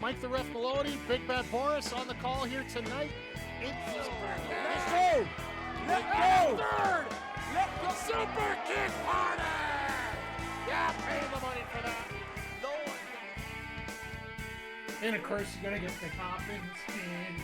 Mike the Ref Maloney, Big Bad Boris on the call here tonight. Let's go! Let go! Third! Let the Super Kick Party! Yeah, pay the money for that. No one. And of course, you gotta get the Coffin spin.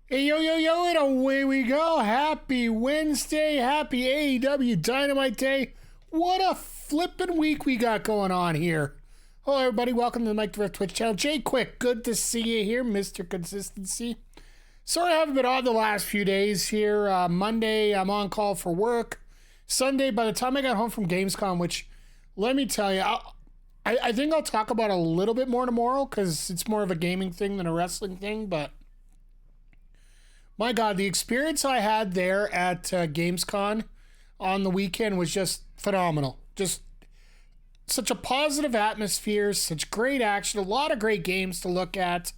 Hey, yo, yo, yo, and away we go. Happy Wednesday. Happy AEW Dynamite Day. What a flippin' week we got going on here. Hello, everybody. Welcome to the Mike the Ref Twitch channel. Jay Quick, good to see you here, Mr. Consistency. Sorry I haven't been on the last few days here. Monday, I'm on call for work. Sunday, by the time I got home from Gamescom, which, let me tell you, I think I'll talk about a little bit more tomorrow because it's more of a gaming thing than a wrestling thing, but my God, the experience I had there at Gamescom on the weekend was just phenomenal. Just such a positive atmosphere, such great action, a lot of great games to look at.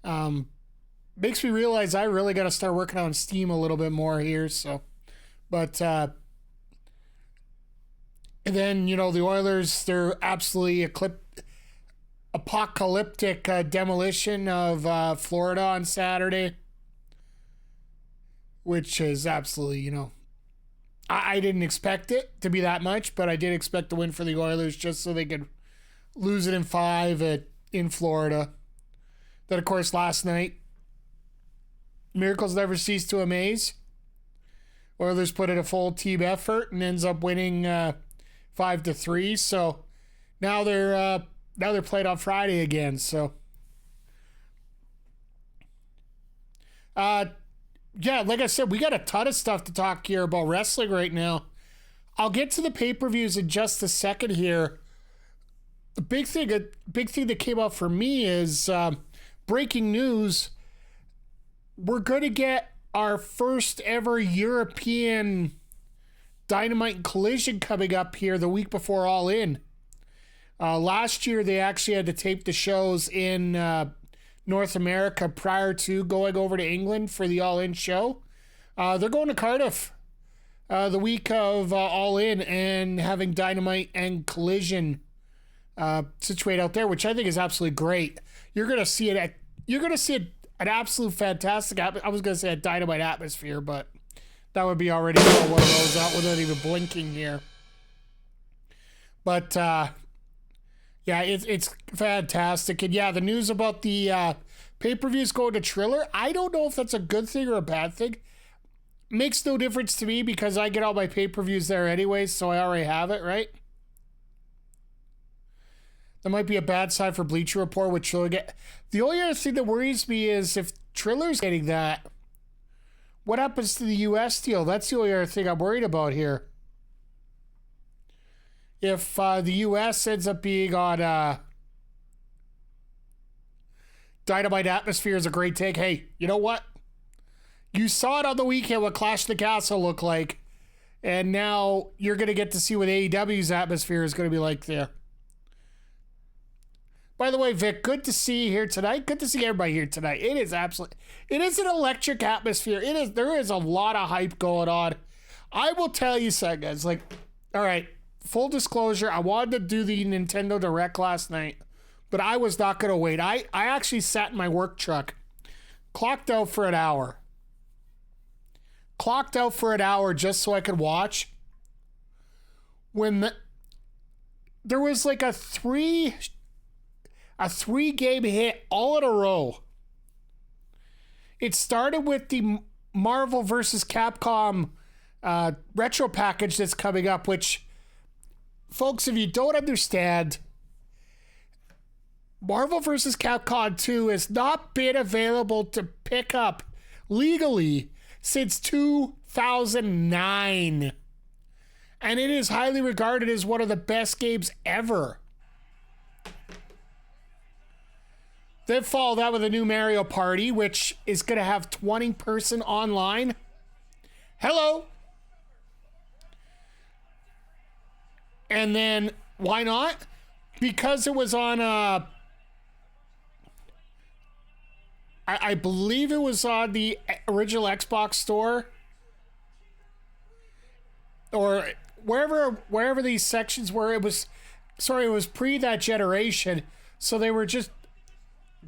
Makes me realize I really got to start working on Steam a little bit more here. So, but and then the Oilers, they're absolutely apocalyptic demolition of Florida on Saturday. Which is absolutely, I didn't expect it to be that much, but I did expect the win for the Oilers just so they could lose it in 5 in Florida. Then, of course, last night, miracles never cease to amaze. Oilers put in a full team effort and ends up winning 5-3. So now they're played on Friday again. So. Yeah, like I said, we got a ton of stuff to talk here about wrestling right now. I'll get to the pay-per-views in just a second here. The big thing that came out for me is breaking news. We're going to get our first ever European Dynamite and Collision coming up here the week before All In. Last year, they actually had to tape the shows in North America prior to going over to England for the All In show. They're going to Cardiff the week of All In and having Dynamite and Collision situate out there, which I think is absolutely great. You're going to see it. You're going to see an absolute fantastic. I was going to say a Dynamite atmosphere, but that would be already one of those out without even blinking here. But yeah, it's fantastic. And yeah, the news about the pay-per-views going to Triller, I don't know if that's a good thing or a bad thing. Makes no difference to me because I get all my pay-per-views there anyway, so I already have it, right? That might be a bad sign for Bleacher Report with Triller. The only other thing that worries me is if Triller's getting that, what happens to the US deal? That's the only other thing I'm worried about here. If the U.S. ends up being on Dynamite Atmosphere is a great take. Hey, you know what? You saw it on the weekend what Clash of the Castle looked like. And now you're going to get to see what AEW's atmosphere is going to be like there. By the way, Vic, good to see you here tonight. Good to see everybody here tonight. It is an electric atmosphere. There is a lot of hype going on. I will tell you something, guys. All right. Full disclosure, I wanted to do the Nintendo Direct last night, but I was not going to wait. I actually sat in my work truck, clocked out for an hour just so I could watch. When there was like a three game hit all in a row. It started with the Marvel vs. Capcom retro package that's coming up, which, folks, if you don't understand, Marvel vs. Capcom 2 has not been available to pick up legally since 2009. And it is highly regarded as one of the best games ever. Then follow that with a new Mario Party, which is going to have 20-person online. Hello. And then, why not? Because it was on I I believe it was on the original Xbox store. Or wherever these sections were. It was pre that generation. So they were just,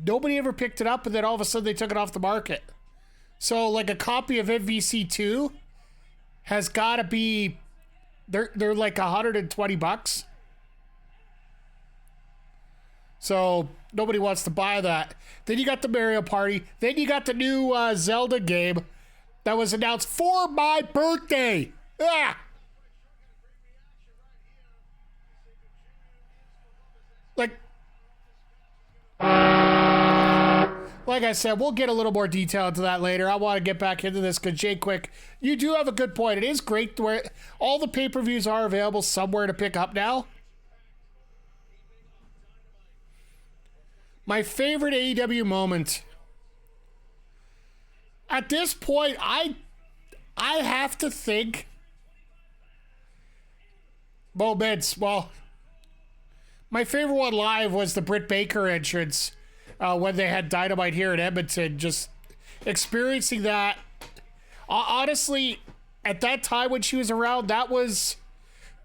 nobody ever picked it up, and then all of a sudden they took it off the market. So like a copy of MVC2 has got to be, they're like $120. So nobody wants to buy that. Then you got the Mario Party. Then you got the new Zelda game that was announced for my birthday. Ah! Like I said, we'll get a little more detail into that later. I want to get back into this because, Jay Quick, you do have a good point. It is great where all the pay-per-views are available somewhere to pick up now. My favorite AEW moment. At this point, I have to think moments. Well, my favorite one live was the Britt Baker entrance. When they had Dynamite here in Edmonton, just experiencing that. Honestly, at that time when she was around, that was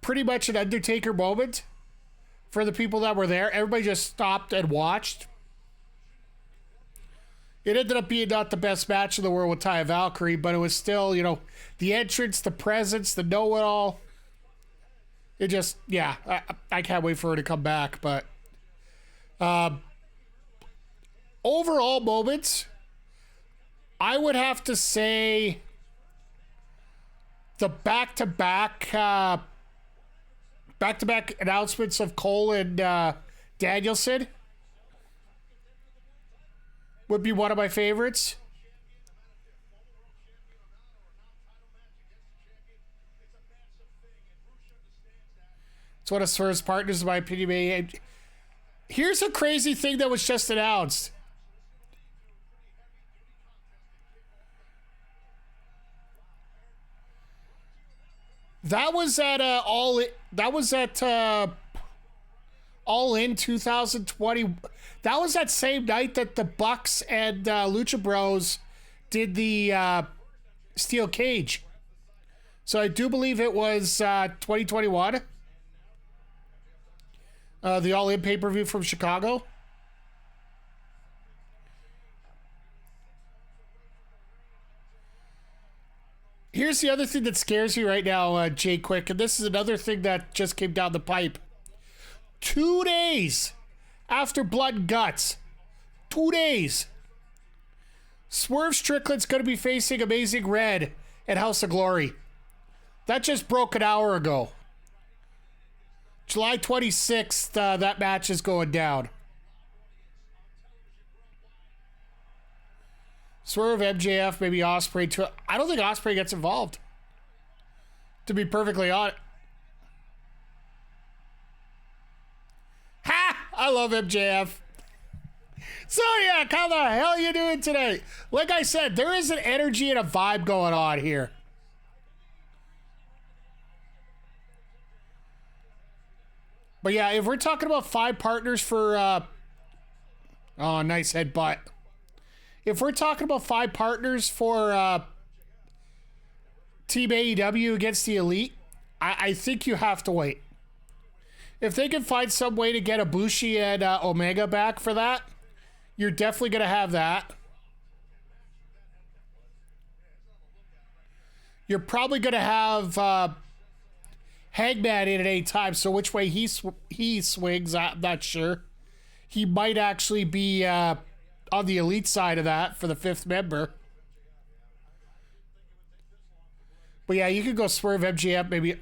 pretty much an Undertaker moment for the people that were there. Everybody just stopped and watched. It ended up being not the best match in the world with Taya Valkyrie, but it was still, the entrance, the presence, the know-it-all. It just, yeah, I can't wait for her to come back, but... overall moments, I would have to say the back-to-back announcements of Cole and Danielson would be one of my favorites. It's one of Swerve's partners, in my opinion. Here's a crazy thing that was just announced. That was at All In 2020. That was that same night that the Bucks and Lucha Bros did the Steel Cage. So I do believe it was 2021. The All In pay-per-view from Chicago. Here's the other thing that scares me right now, Jay Quick, and this is another thing that just came down the pipe. 2 days after Blood and Guts, 2 days, Swerve Strickland's going to be facing Amazing Red at House of Glory. That just broke an hour ago. July 26th, that match is going down. Swerve, MJF, maybe Ospreay. I don't think Ospreay gets involved, to be perfectly honest. Ha! I love MJF. So yeah, how the hell are you doing today? Like I said, there is an energy and a vibe going on here. But yeah, if we're talking about 5 partners for... oh, nice headbutt. If we're talking about 5 partners for Team AEW against the Elite, I think you have to wait. If they can find some way to get Ibushi and Omega back for that, you're definitely going to have that. You're probably going to have Hangman in at any time, so which way he swings, I'm not sure. He might actually be... on the Elite side of that for the 5th member. But yeah, you could go Swerve, MJF, maybe.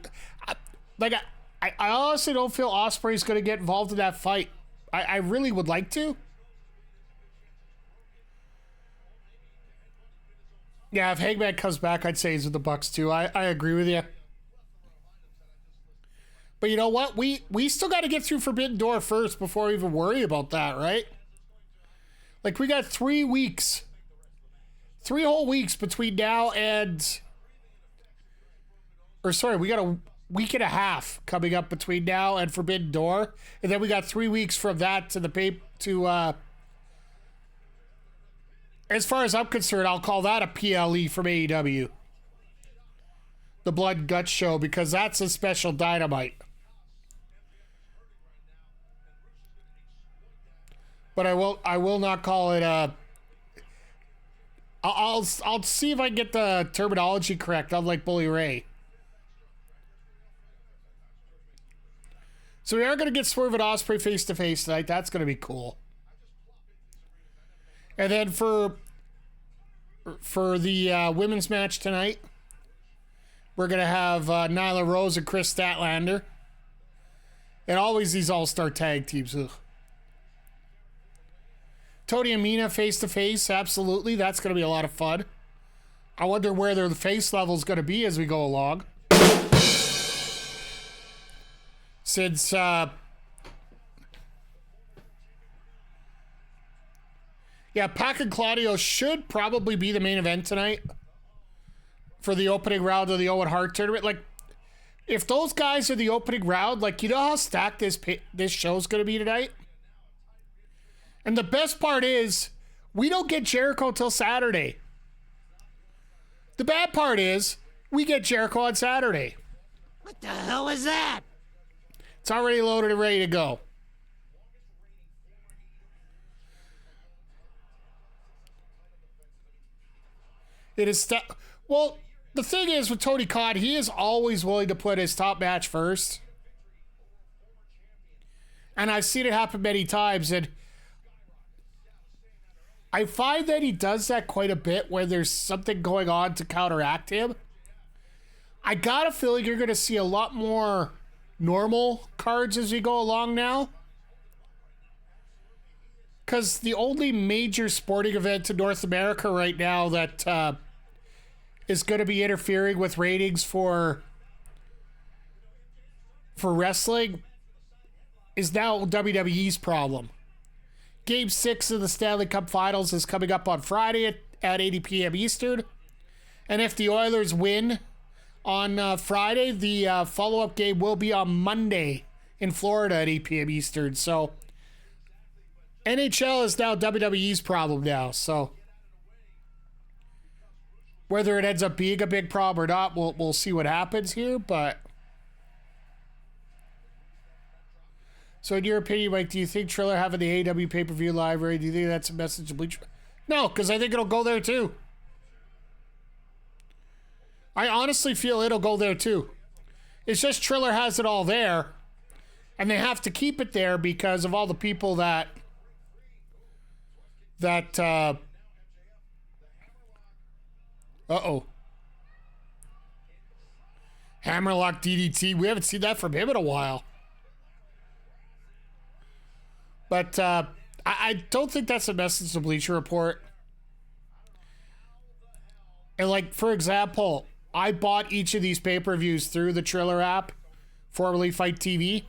I honestly don't feel Ospreay's going to get involved in that fight. I really would like to. Yeah, if Hangman comes back, I'd say he's with the Bucks too. I agree with you. But you know what? We still got to get through Forbidden Door first before we even worry about that, right? Like, we got 3 weeks. 3 whole weeks between now and... Or, sorry, we got a week and a half coming up between now and Forbidden Door. And then we got 3 weeks from that to the as far as I'm concerned, I'll call that a PLE from AEW. The Blood and Guts show, because that's a special Dynamite. But I will not call it a... I'll see if I can get the terminology correct, unlike Bully Ray. So we are going to get Swerve and Ospreay face-to-face tonight. That's going to be cool. And then for the women's match tonight, we're going to have Nyla Rose and Kris Statlander. And always these all-star tag teams. Ugh. Toni and Mina face-to-face, absolutely. That's going to be a lot of fun. I wonder where their face level is going to be as we go along. Since, yeah, PAC and Claudio should probably be the main event tonight for the opening round of the Owen Hart Tournament. Like, if those guys are the opening round, like, you know how stacked this show's going to be tonight? And the best part is, we don't get Jericho till Saturday. The bad part is, we get Jericho on Saturday. What the hell is that? It's already loaded and ready to go. It is... Well, the thing is with Tony Khan, he is always willing to put his top match first. And I've seen it happen many times, and I find that he does that quite a bit when there's something going on to counteract him. I got a feeling you're going to see a lot more normal cards as we go along now. Because the only major sporting event in North America right now that is going to be interfering with ratings for wrestling is now WWE's problem. Game 6 of the Stanley Cup Finals is coming up on Friday at 8 p.m. Eastern. And if the Oilers win on Friday, the follow-up game will be on Monday in Florida at 8 p.m. Eastern. So NHL is now WWE's problem now. So whether it ends up being a big problem or not, we'll see what happens here. But so in your opinion, Mike, do you think Triller having the AEW pay-per-view library, do you think that's a message to Bleach? No, because I think it'll go there too. I honestly feel it'll go there too. It's just Triller has it all there, and they have to keep it there because of all the people that Hammerlock DDT. We haven't seen that from him in a while. But I don't think that's a message to Bleacher Report. And like, for example, I bought each of these pay-per-views through the Triller app, formerly Fight TV.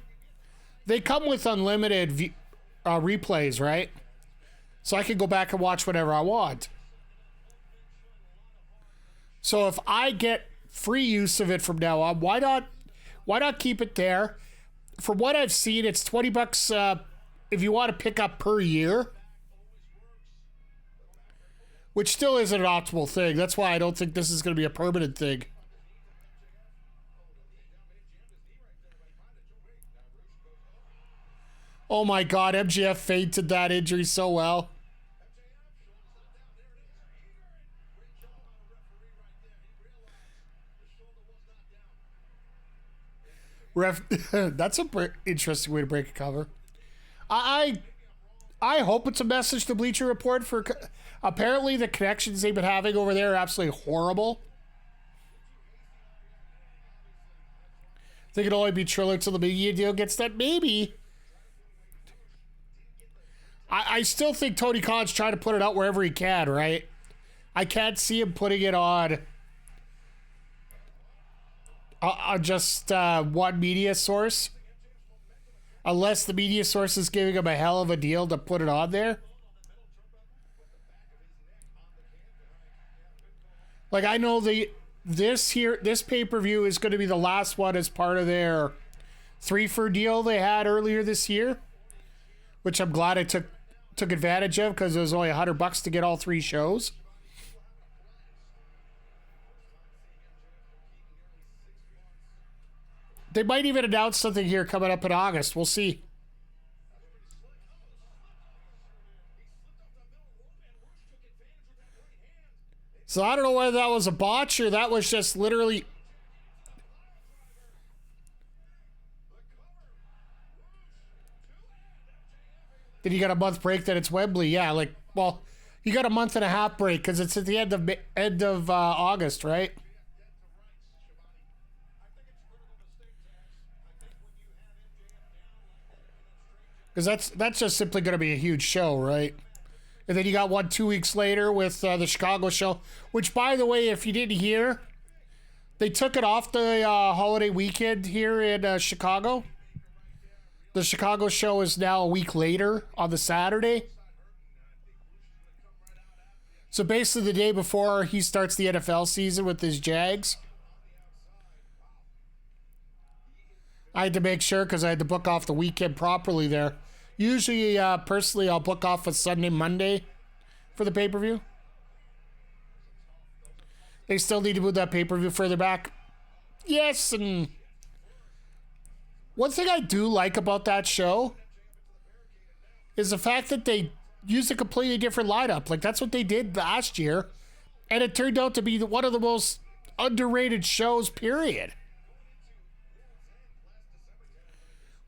They come with unlimited replays, right? So I can go back and watch whatever I want. So if I get free use of it from now on, why not keep it there? From what I've seen, it's $20 if you want to pick up per year, which still isn't an optimal thing. That's why I don't think this is going to be a permanent thing. Oh my God, MJF fainted that injury so well. That's a interesting way to break a cover. I hope it's a message to Bleacher Report for apparently the connections they've been having over there are absolutely horrible. I think it'll only be Triller till the media deal gets that. Maybe. I still think Tony Khan's trying to put it out wherever he can, right? I can't see him putting it on just one media source. Unless the media source is giving him a hell of a deal to put it on there. Like, I know this pay-per-view is going to be the last one as part of their 3-for deal they had earlier this year, which I'm glad I took took advantage of because it was only $100 to get all 3 shows. They might even announce something here coming up in August. We'll see. So I don't know whether that was a botch or that was just literally... Then you got a month break that it's Wembley. Yeah, like, well, you got a month and a half break because it's at the end of August, right? Because that's just simply going to be a huge show, right? And then you got one 2 weeks later with the Chicago show, which, by the way, if you didn't hear, they took it off the holiday weekend here in Chicago. The Chicago show is now a week later on the Saturday. So basically the day before he starts the NFL season with his Jags. I had to make sure because I had to book off the weekend properly there. Usually, personally, I'll book off a Sunday, Monday for the pay-per-view. They still need to move that pay-per-view further back. Yes, and one thing I do like about that show is the fact that they used a completely different lineup. Like, that's what they did last year, and it turned out to be one of the most underrated shows, period.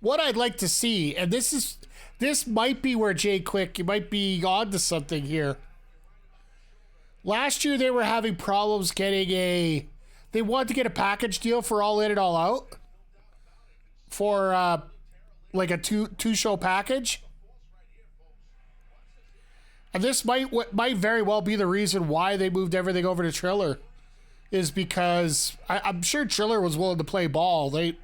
What I'd like to see, and this might be where Jay Quick, you might be on to something here. Last year they were having problems getting they wanted to get a package deal for All In and All Out for like a two show package. And this might very well be the reason why they moved everything over to Triller, is because I'm sure Triller was willing to play ball. They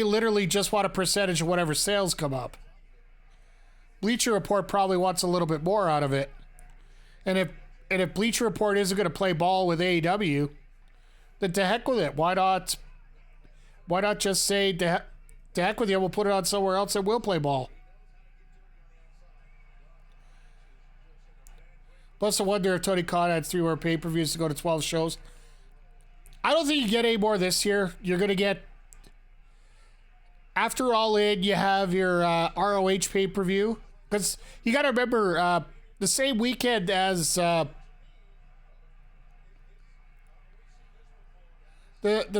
literally just want a percentage of whatever sales come up. Bleacher Report probably wants a little bit more out of it. And if Bleacher Report isn't going to play ball with AEW, then to heck with it. Why not just say, to heck with you, we'll put it on somewhere else and we'll play ball. Plus, I wonder if Tony Khan had 3 more pay-per-views to go to 12 shows. I don't think you get any more this year. You're going to get... After All In, you have your ROH pay-per-view. Because you got to remember, the same weekend as... The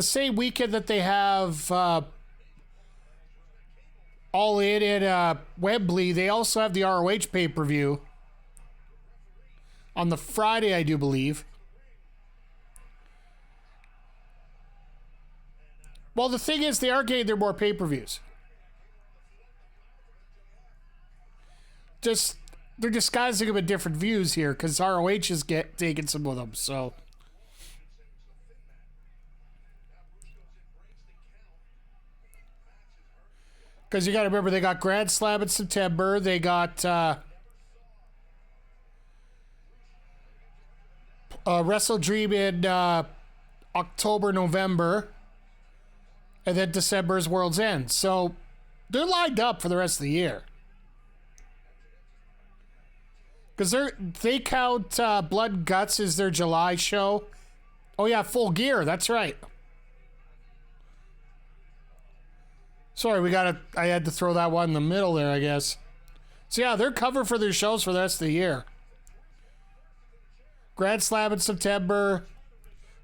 same weekend that they have All In and Wembley, they also have the ROH pay-per-view. On the Friday, I do believe. Well, the thing is, they are getting their more pay-per-views. Just, they're disguising them in different views here, because ROH is taking some of them, so... Because you got to remember, they got Grand Slam in September, they got... Wrestle Dream in October, November, and then December's World's End. So they're lined up for the rest of the year. Because they count Blood and Guts as their July show. Oh yeah, Full Gear, that's right. Sorry, I had to throw that one in the middle there, I guess. So yeah, they're covered for their shows for the rest of the year. Grand Slam in September,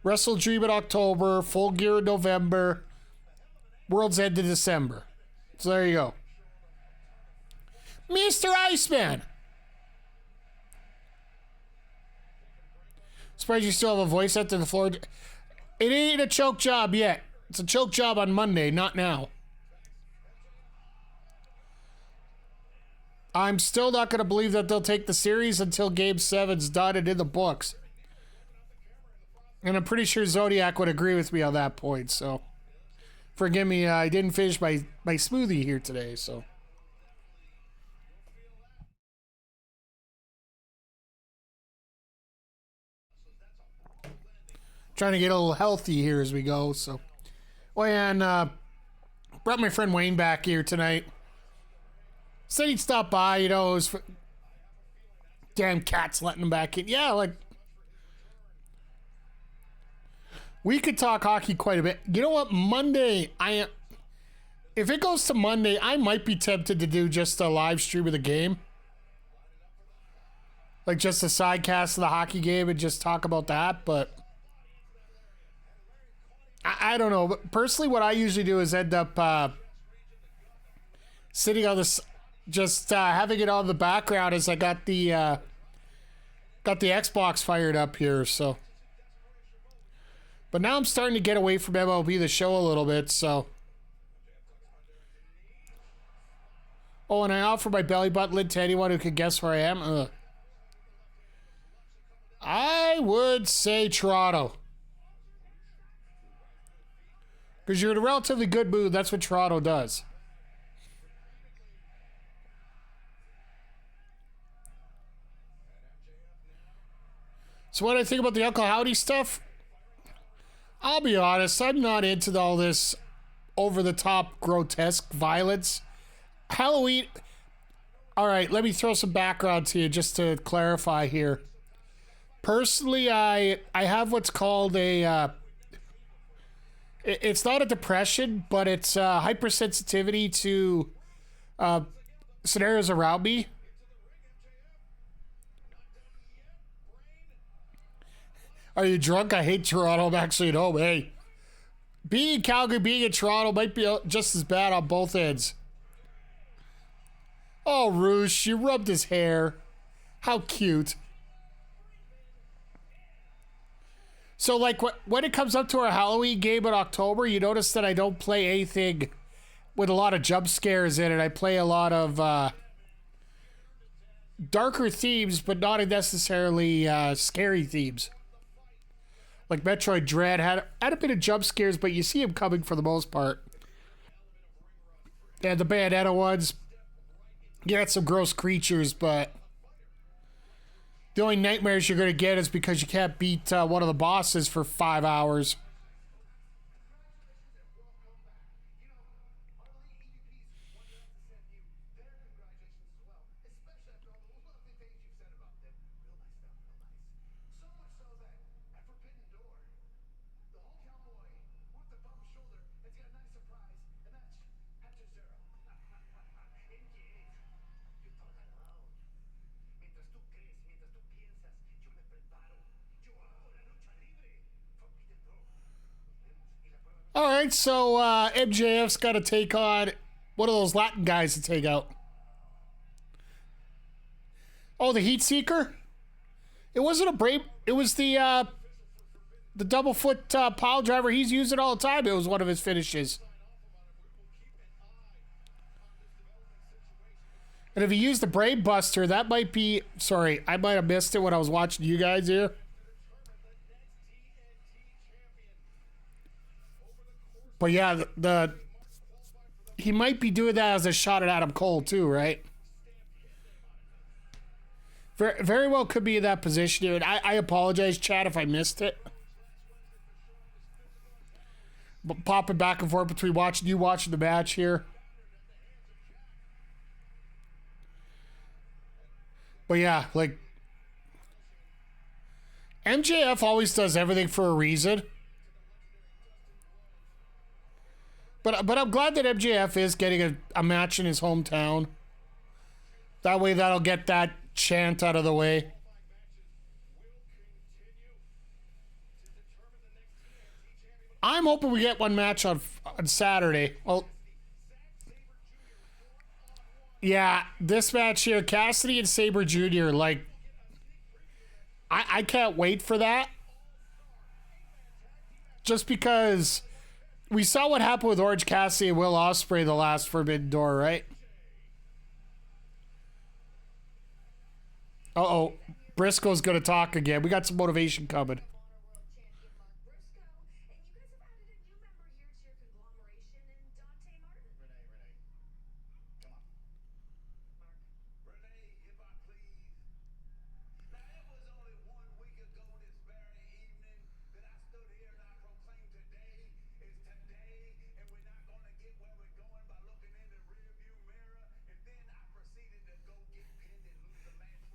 Wrestle Dream in October, Full Gear in November, World's End in December. So there you go. Mr. Iceman! Surprised you still have a voice out to the floor. It ain't a choke job yet. It's a choke job on Monday, not now. I'm still not going to believe that they'll take the series until Game 7's done and in the books. And I'm pretty sure Zodiac would agree with me on that point, so... Forgive me, I didn't finish my smoothie here today, so... Trying to get a little healthy here as we go, so... Oh, and brought my friend Wayne back here tonight. Said he'd stop by, you know, Damn Cat's letting him back in. Yeah, like, we could talk hockey quite a bit. You know what? Monday, if it goes to Monday, I might be tempted to do just a live stream of the game. Like just a sidecast of the hockey game and just talk about that. But I don't know. But personally, what I usually do is end up sitting on this, just having it on the background as I got the Xbox fired up here. So, but now I'm starting to get away from MLB The Show a little bit. So, oh, and I offer my belly button lid to anyone who can guess where I am. Ugh. I would say Toronto. Because you're in a relatively good mood. That's what Toronto does. So what I think about the Uncle Howdy stuff, I'll be honest, I'm not into all this over-the-top grotesque violence. Halloween, all right, let me throw some background to you just to clarify here. Personally, I have what's called a, it's not a depression, but it's hypersensitivity to scenarios around me. Are you drunk? I hate Toronto. I'm actually at home. Hey, being in Calgary, being in Toronto might be just as bad on both ends. Oh, Roosh, you rubbed his hair. How cute. So, like, when it comes up to our Halloween game in October, you notice that I don't play anything with a lot of jump scares in it. I play a lot of darker themes, but not necessarily scary themes. Like Metroid Dread had a bit of jump scares, but you see them coming for the most part. And the Bayonetta ones, you got some gross creatures, but the only nightmares you're going to get is because you can't beat one of the bosses for 5 hours. All right, so MJF's got to take on one of those Latin guys to take out. Oh, the Heat Seeker? It wasn't a brave. It was the double foot pile driver. He's used it all the time. It was one of his finishes. And if he used the Brave Buster, that might be. Sorry, I might have missed it when I was watching you guys here. But yeah, he might be doing that as a shot at Adam Cole too, right? Very, very well could be in that position here. And I apologize, Chad, if I missed it. But popping back and forth between watching the match here. But yeah, like MJF always does everything for a reason. But I'm glad that MJF is getting a match in his hometown. That way that'll get that chant out of the way. I'm hoping we get one match on Saturday. Well, yeah, this match here, Cassidy and Sabre Jr., like, I can't wait for that. Just because we saw what happened with Orange Cassidy and Will Ospreay the last Forbidden Door, right? Uh-oh. Briscoe's going to talk again. We got some motivation coming.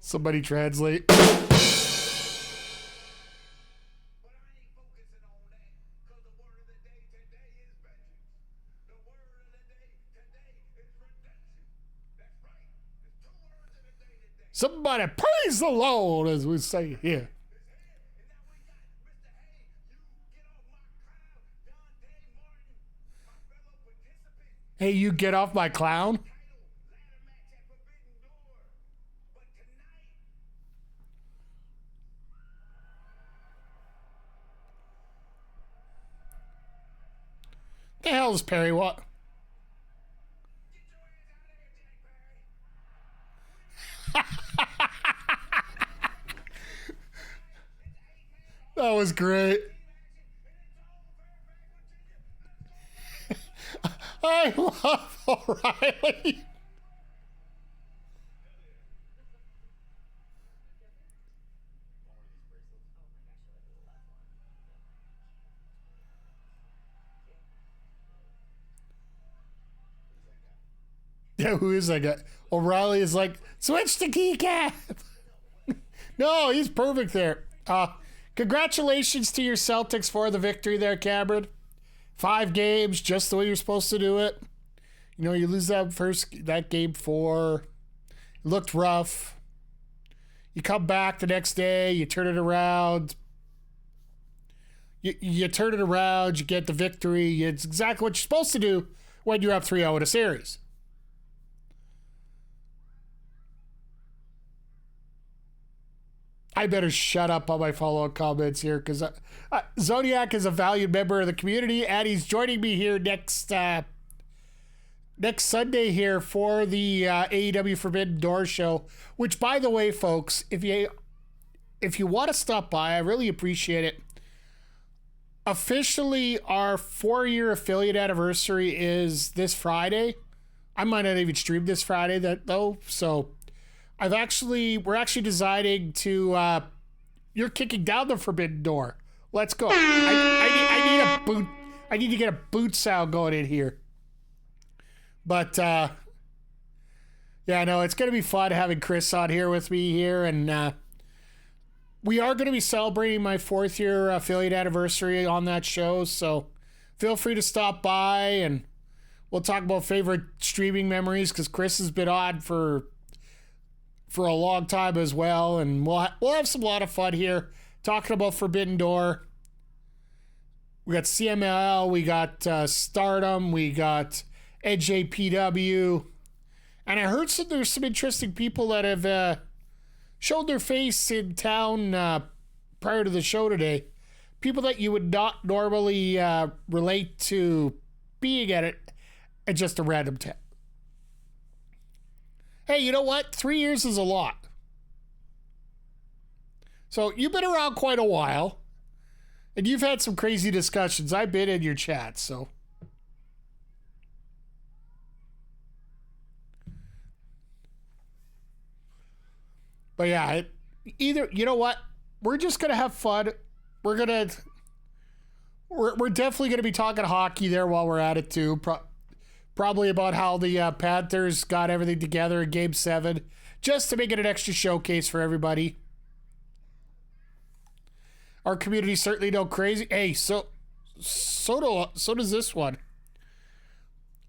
Somebody translate. Somebody praise the Lord, as we say here. Hey, you get off my clown? The hell is Perry? What? That was great. I love O'Reilly. Yeah, who is that guy? O'Reilly is like, switch to keycap. No, he's perfect there. Congratulations to your Celtics for the victory there, Cameron. 5 games, just the way you're supposed to do it. You know, you lose that game 4. It looked rough. You come back the next day, you turn it around. You turn it around, you get the victory. It's exactly what you're supposed to do when you're up 3-0 in a series. I better shut up on my follow-up comments here because Zodiac is a valued member of the community, and he's joining me here next Sunday here for the AEW Forbidden Door show. Which, by the way, folks, if you want to stop by, I really appreciate it. Officially, our 4-year affiliate anniversary is this Friday. I might not even stream this Friday though, so. We're actually deciding to, you're kicking down the Forbidden Door. Let's go. I need to get a boot sound going in here. But, yeah, no, it's going to be fun having Kris on here with me here. And, we are going to be celebrating my 4th year affiliate anniversary on that show. So feel free to stop by and we'll talk about favorite streaming memories because Kris has been on for a long time as well, and we'll have a lot of fun here talking about Forbidden Door. We got CMLL, we got Stardom, we got NJPW, and I heard there's some interesting people that have showed their face in town prior to the show today. People that you would not normally relate to being at it at just a random town. Hey, you know what? 3 years is a lot. So you've been around quite a while, and you've had some crazy discussions. I've been in your chat, so. But yeah, you know what? We're just gonna have fun. We're definitely gonna be talking hockey there while we're at it too. Probably about how the Panthers got everything together in Game 7, just to make it an extra showcase for everybody. Our community certainly no crazy. Hey, so does this one.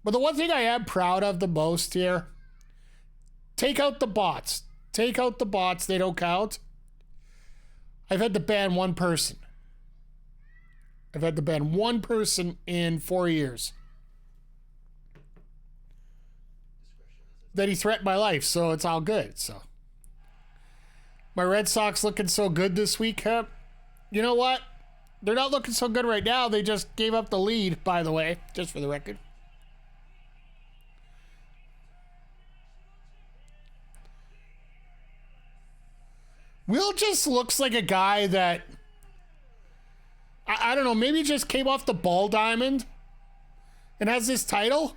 But the one thing I am proud of the most here, take out the bots. Take out the bots, they don't count. I've had to ban one person. I've had to ban one person in 4 years. That he threatened my life, so it's all good. So my Red Sox looking so good this week, huh? You know what? They're not looking so good right now. They just gave up the lead, by the way, just for the record. Will just looks like a guy that I don't know, maybe just came off the ball diamond and has this title.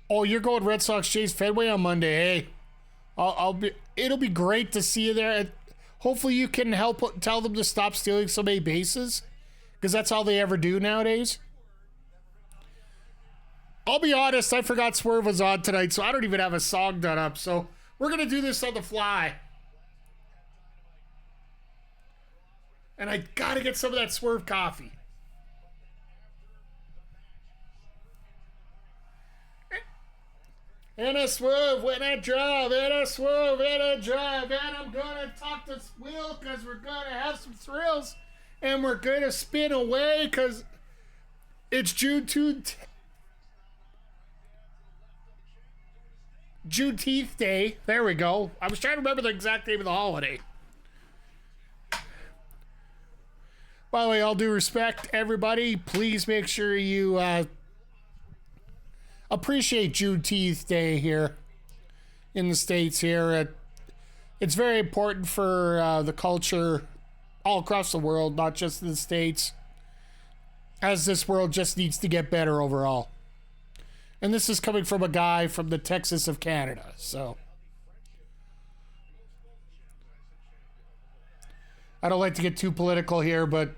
Oh, you're going Red Sox Jays Fenway on Monday. Hey, it'll be great to see you there. Hopefully you can help tell them to stop stealing so many bases, because that's all they ever do nowadays. I'll be honest, I forgot Swerve was on tonight, so I don't even have a song done up. So we're going to do this on the fly. And I got to get some of that Swerve coffee. And a swerve when I drive, and a swerve and a drive, and I'm gonna talk to Will because we're gonna have some thrills, and we're gonna spin away because it's Juneteenth Day. There we go. I was trying to remember the exact name of the holiday. By the way, all due respect, everybody, please make sure you appreciate Juneteenth Day here in the States here. It's very important for the culture all across the world, not just in the States, as this world just needs to get better overall. And this is coming from a guy from the Texas of Canada, so. I don't like to get too political here, but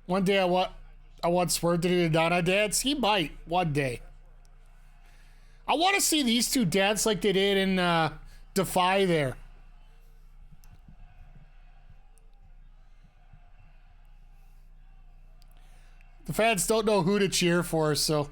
one day I want Swerve to do the Donna dance. He might one day. I want to see these two dance like they did in Defy there. The fans don't know who to cheer for, so.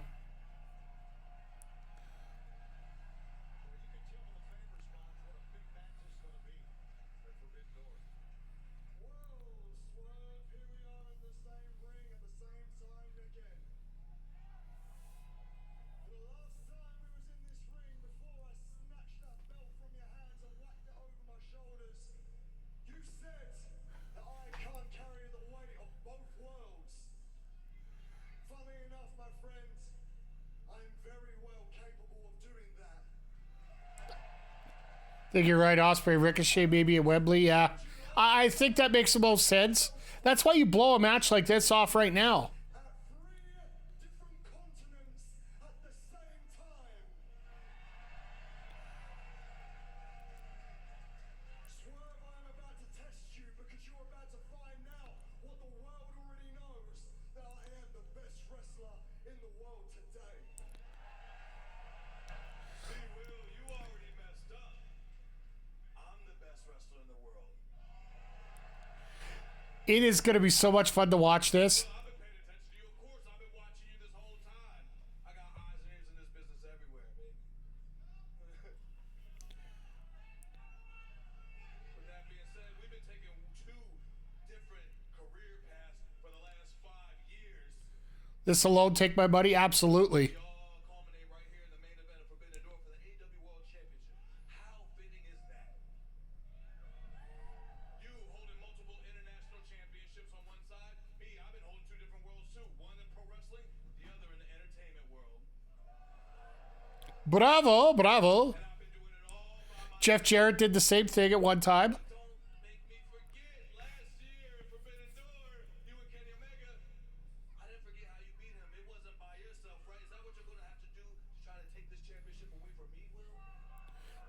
I think you're right, Ospreay, Ricochet, maybe at Wembley, yeah. I think that makes the most sense. That's why you blow a match like this off right now. It is going to be so much fun to watch this. I've been paying attention to you, of course. I've been watching you this whole time. I got eyes and ears in this business everywhere, baby. With that being said, we've been taking two different career paths for the last 5 years. This alone take my money? Absolutely. We all culminate right here in the main event of Forbidden Door for the AEW World Championship. How fitting is that? You holding multiple international championships on one side. Me, I've been holding two different worlds too. One in pro wrestling, the other in the entertainment world. Bravo, bravo. And I've been doing it all by myself. Jeff Jarrett did the same thing at one time. Don't make me forget last year in Forbidden Door, you and Kenny Omega. I didn't forget how you beat him. It wasn't by yourself, right? Is that what you're going to have to do to try to take this championship away from me, Will?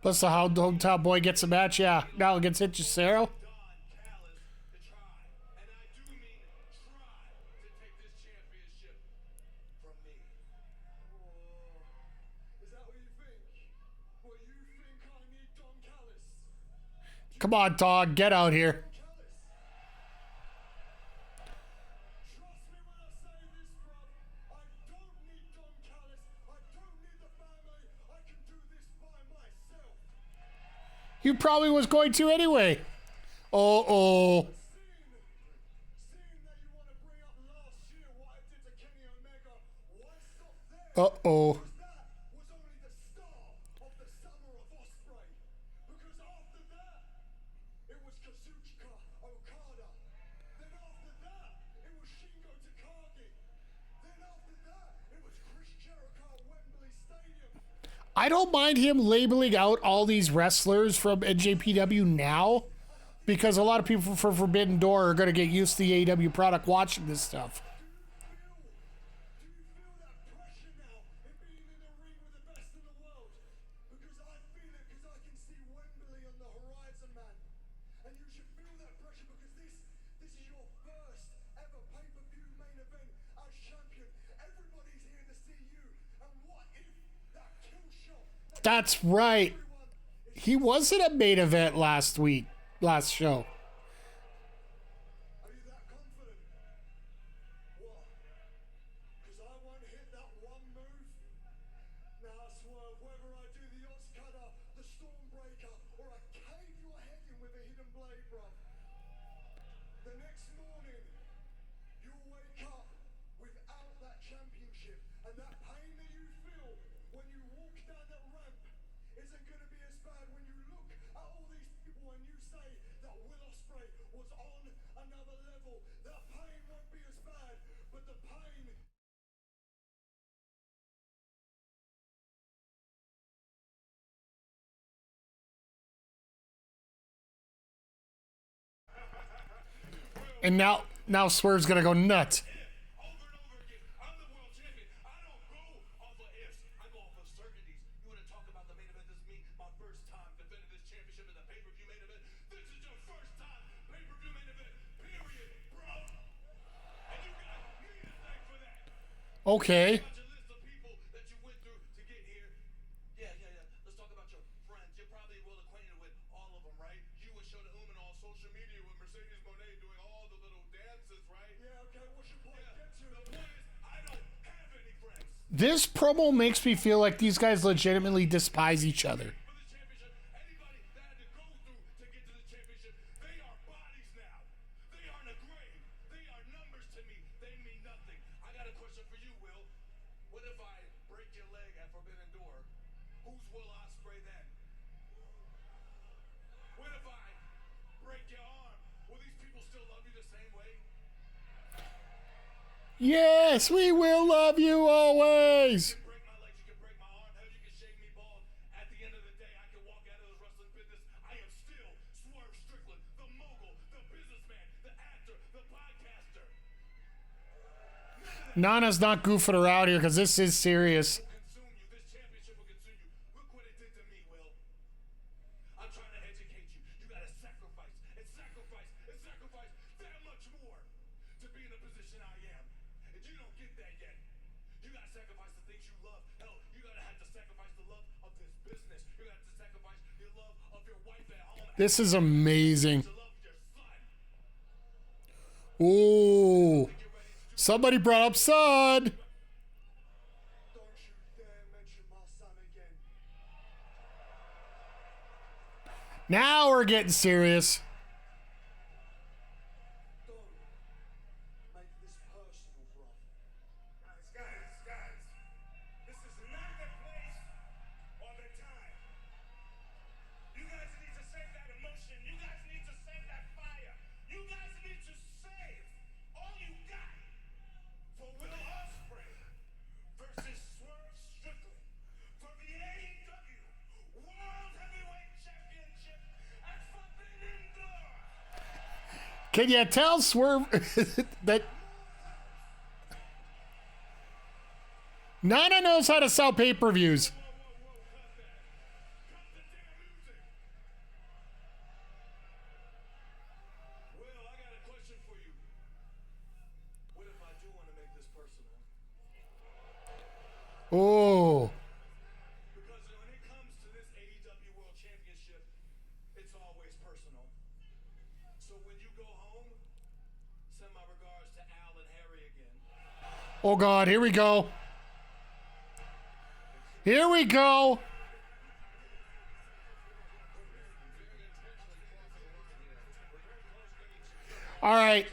Plus the hometown boy gets a match, yeah. Now against Hechicero. Don Callus to try, and I do mean try to take this championship from me. Is that what you think? Well, you think I need Don Callus? Come on, dog. Get out here. Trust me when I say this, bruv. I don't need Don Callus. I don't need the family. I can do this by myself. You probably was going to anyway. Uh-oh. Seeing that you want to bring up last year what I did to Kenny Omega, why stop there? Uh-oh. That was only the start of the summer of Ospreay. Because after that, it was Kazuchika Okada. Then after that, it was Shingo Takagi. Then after that, it was Chris Jericho at Wembley Stadium. I don't mind him labeling out all these wrestlers from NJPW now, because a lot of people from Forbidden Door are going to get used to the AEW product watching this stuff. Do you feel that pressure now in being in the ring with the best in the world? Because I feel it because I can see Wembley on the horizon, man. And you should feel that pressure because this is your first ever pay-per-view main event That's right. He wasn't a main event last show. Are you that confident? What? Because I won't hit that one move? Now, Swerve, whether I do the Oz Cutter, the Stormbreaker, or I cave your head in with a hidden blade, bruv. The next morning, you'll wake up without that championship, and that pain that you feel when you walk down that ramp isn't going to be as bad when you look at all these people and you say that Will Ospreay was on another level. That pain won't be as bad, but the pain. And now Swerve's gonna go nuts. Over and over again, I'm the world champion. I don't go off of ifs. I go off of certainties. You want to talk about the main event? This is me, my first time defending this championship in the pay-per-view main event. This is your first time pay-per-view main event, period, bro. And you got me to thank for that. Okay. About your list of people that you went through to get here. Yeah. Let's talk about your friends. You're probably well acquainted with all of them, right? You and Shota Umino on social media with Mercedes Monet doing all the little dances, right? Yeah, okay, what's your point? Get to the point is, I don't have any friends. This promo makes me feel like these guys legitimately despise each other. For the championship, anybody that had to go through to get to the championship, they are bodies now. They aren't a grave. They are numbers to me. They mean nothing. I got a question for you, Will. What if I break your leg at Forbidden Door? Who's Will Ospreay then? What if I break your arm? Will these people still love you the same way? Yes, we will love you always. You can break my legs, you can break my arm, hell, you can shave me bald. At the end of the day, I can walk out of the wrestling business. I am still Swerve Strickland, the mogul, the businessman, the actor, the podcaster. Nana's not goofing around here because this is serious. Consume you. This championship will consume you. Look what it did to me, Will. I'm trying to educate you. You gotta sacrifice and sacrifice and sacrifice that much more to be in the position I am. And you don't get that yet. You gotta sacrifice the things you love. Hell, you gotta have to sacrifice the love of this business. You gotta have to sacrifice your love of your wife at home. This is amazing. The love of your son. Ooh. Somebody brought up Son. Don't you dare mention my son again. Now we're getting serious. Don't make this personal, bro. Guys. This is not the place or the time. You guys need to save that emotion. You guys need to save that fire. You guys need to save all you got for Will Ospreay versus Swerve Strickland for the AEW World Heavyweight Championship at Forbidden Door. Can you tell Swerve that Nana knows how to sell pay-per-views? Cut the damn music. Will, I got a question for you. What if I do want to make this personal? Oh. Because when it comes to this AEW World Championship, it's always personal. So when you go home, send my regards to Al and Harry again. Oh God, here we go. Here we go. All right.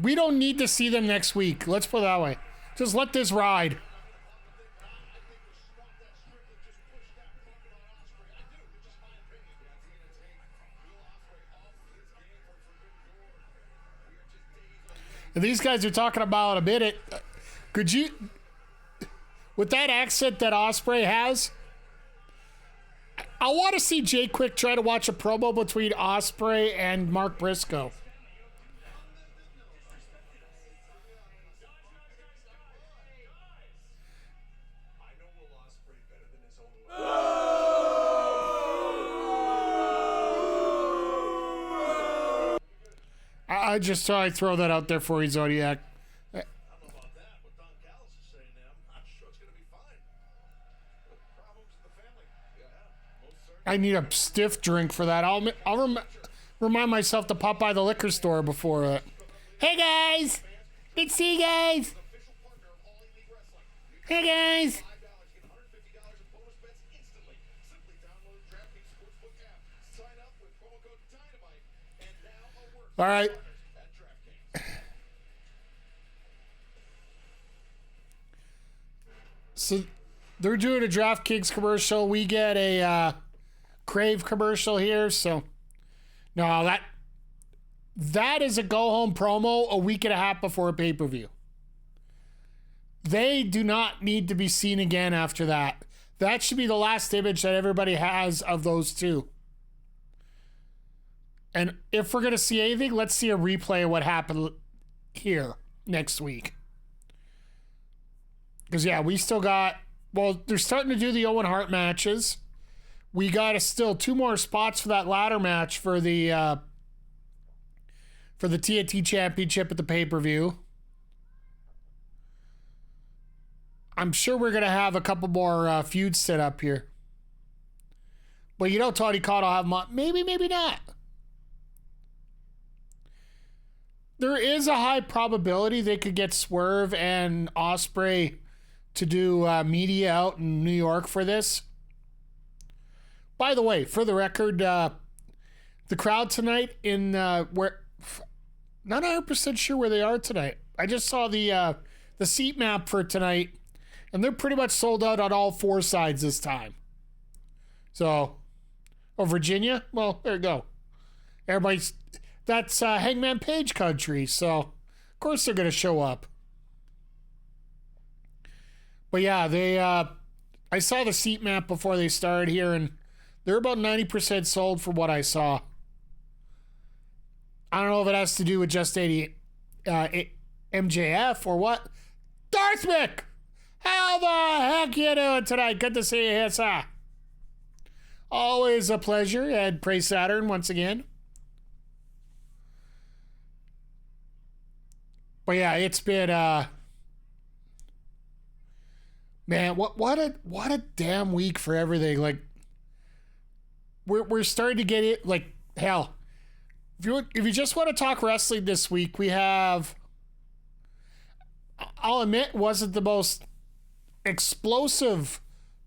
We don't need to see them next week. Let's put it that way. Just let this ride. And these guys are talking about a minute. Could you, with that accent that Ospreay has, I want to see Jay Quick try to watch a promo between Ospreay and Mark Briscoe. I know Will Ospreay better than his own I just thought I'd throw that out there for you, Zodiac. I don't know about that. What Don Callus is saying now, I'm not sure it's going to be fine. Problems in the family. I need a stiff drink for that. I'll remind myself to pop by the liquor store before it. Hey guys! Good to see you guys! Hey guys! All right. So they're doing a DraftKings commercial. We get a Crave commercial here. So no, that is a go-home promo a week and a half before a pay-per-view. They do not need to be seen again after that. That should be the last image that everybody has of those two. And if we're going to see anything, let's see a replay of what happened here next week. Because, yeah, we still got... Well, they're starting to do the Owen Hart matches. We got still 2 more spots for that ladder match for the TNT Championship at the pay-per-view. I'm sure we're going to have a couple more feuds set up here. But you know Tony Khan will have... Maybe, maybe not. There is a high probability they could get Swerve and Ospreay to do media out in New York for this. By the way, for the record, the crowd tonight in where... Not 100% sure where they are tonight. I just saw the seat map for tonight, and they're pretty much sold out on all 4 sides this time. So, Virginia? Well, there you go. Everybody's... That's Hangman Page country, so of course they're going to show up. But yeah, I saw the seat map before they started here, and they're about 90% sold for what I saw. I don't know if it has to do with just MJF or what. Darth Mick! How the heck you doing tonight? Good to see you here, sir. Always a pleasure, and praise Saturn once again. But yeah, it's been man, what a damn week for everything. Like we're starting to get it. Like hell, if you just want to talk wrestling this week, we have. I'll admit, wasn't the most explosive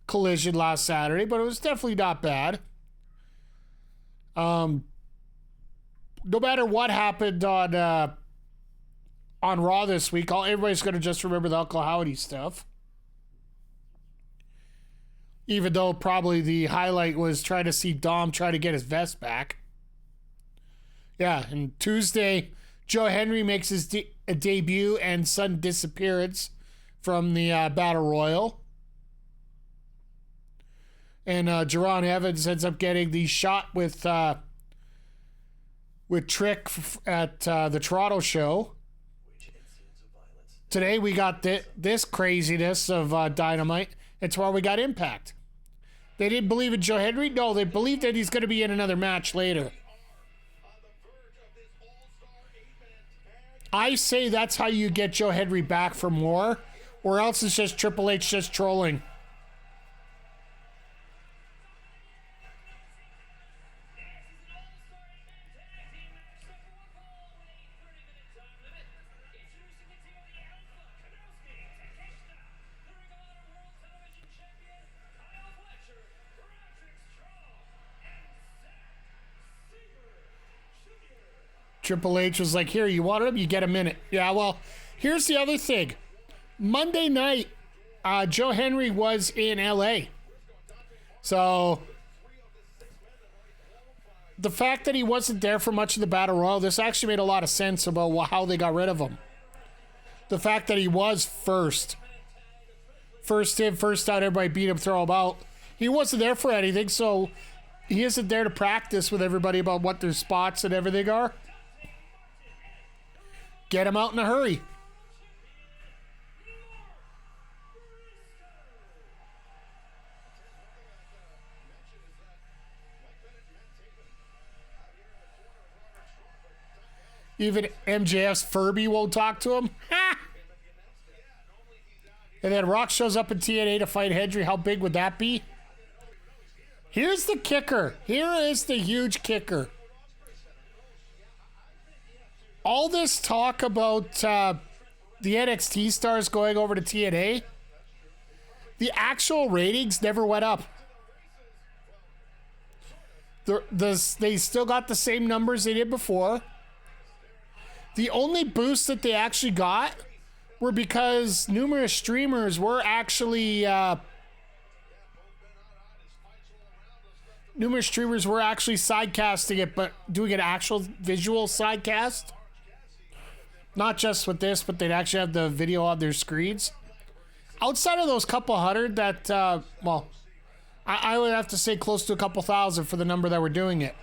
collision last Saturday, but it was definitely not bad. No matter what happened on Raw this week, everybody's going to just remember the Uncle Howdy stuff. Even though probably the highlight was trying to see Dom try to get his vest back. Yeah, and Tuesday, Joe Henry makes his debut and sudden disappearance from the Battle Royal. And Jerron Evans ends up getting the shot with Trick at the Toronto show. Today we got this craziness of Dynamite. It's why we got Impact. They didn't believe in Joe Henry? No, they believe that he's going to be in another match later. I say that's how you get Joe Henry back for more, or else it's just Triple H just trolling. Triple H was like, here, you wanted him? You get a minute. Yeah, well, here's the other thing. Monday night, Joe Henry was in L.A. So, the fact that he wasn't there for much of the Battle Royal, this actually made a lot of sense about how they got rid of him. The fact that he was first. First in, first out, everybody beat him, throw him out. He wasn't there for anything, so he isn't there to practice with everybody about what their spots and everything are. Get him out in a hurry. Even MJF's Furby won't talk to him. Ha! And then Rock shows up in TNA to fight Hendry. How big would that be? Here's the kicker. Here is the huge kicker. All this talk about the NXT stars going over to TNA, the actual ratings never went up. They still got the same numbers they did before. The only boost that they actually got were because numerous streamers were actually sidecasting it, but doing an actual visual sidecast. Not just with this, but they'd actually have the video on their screens. Outside of those couple hundred that, I would have to say close to a couple thousand for the number that were doing it.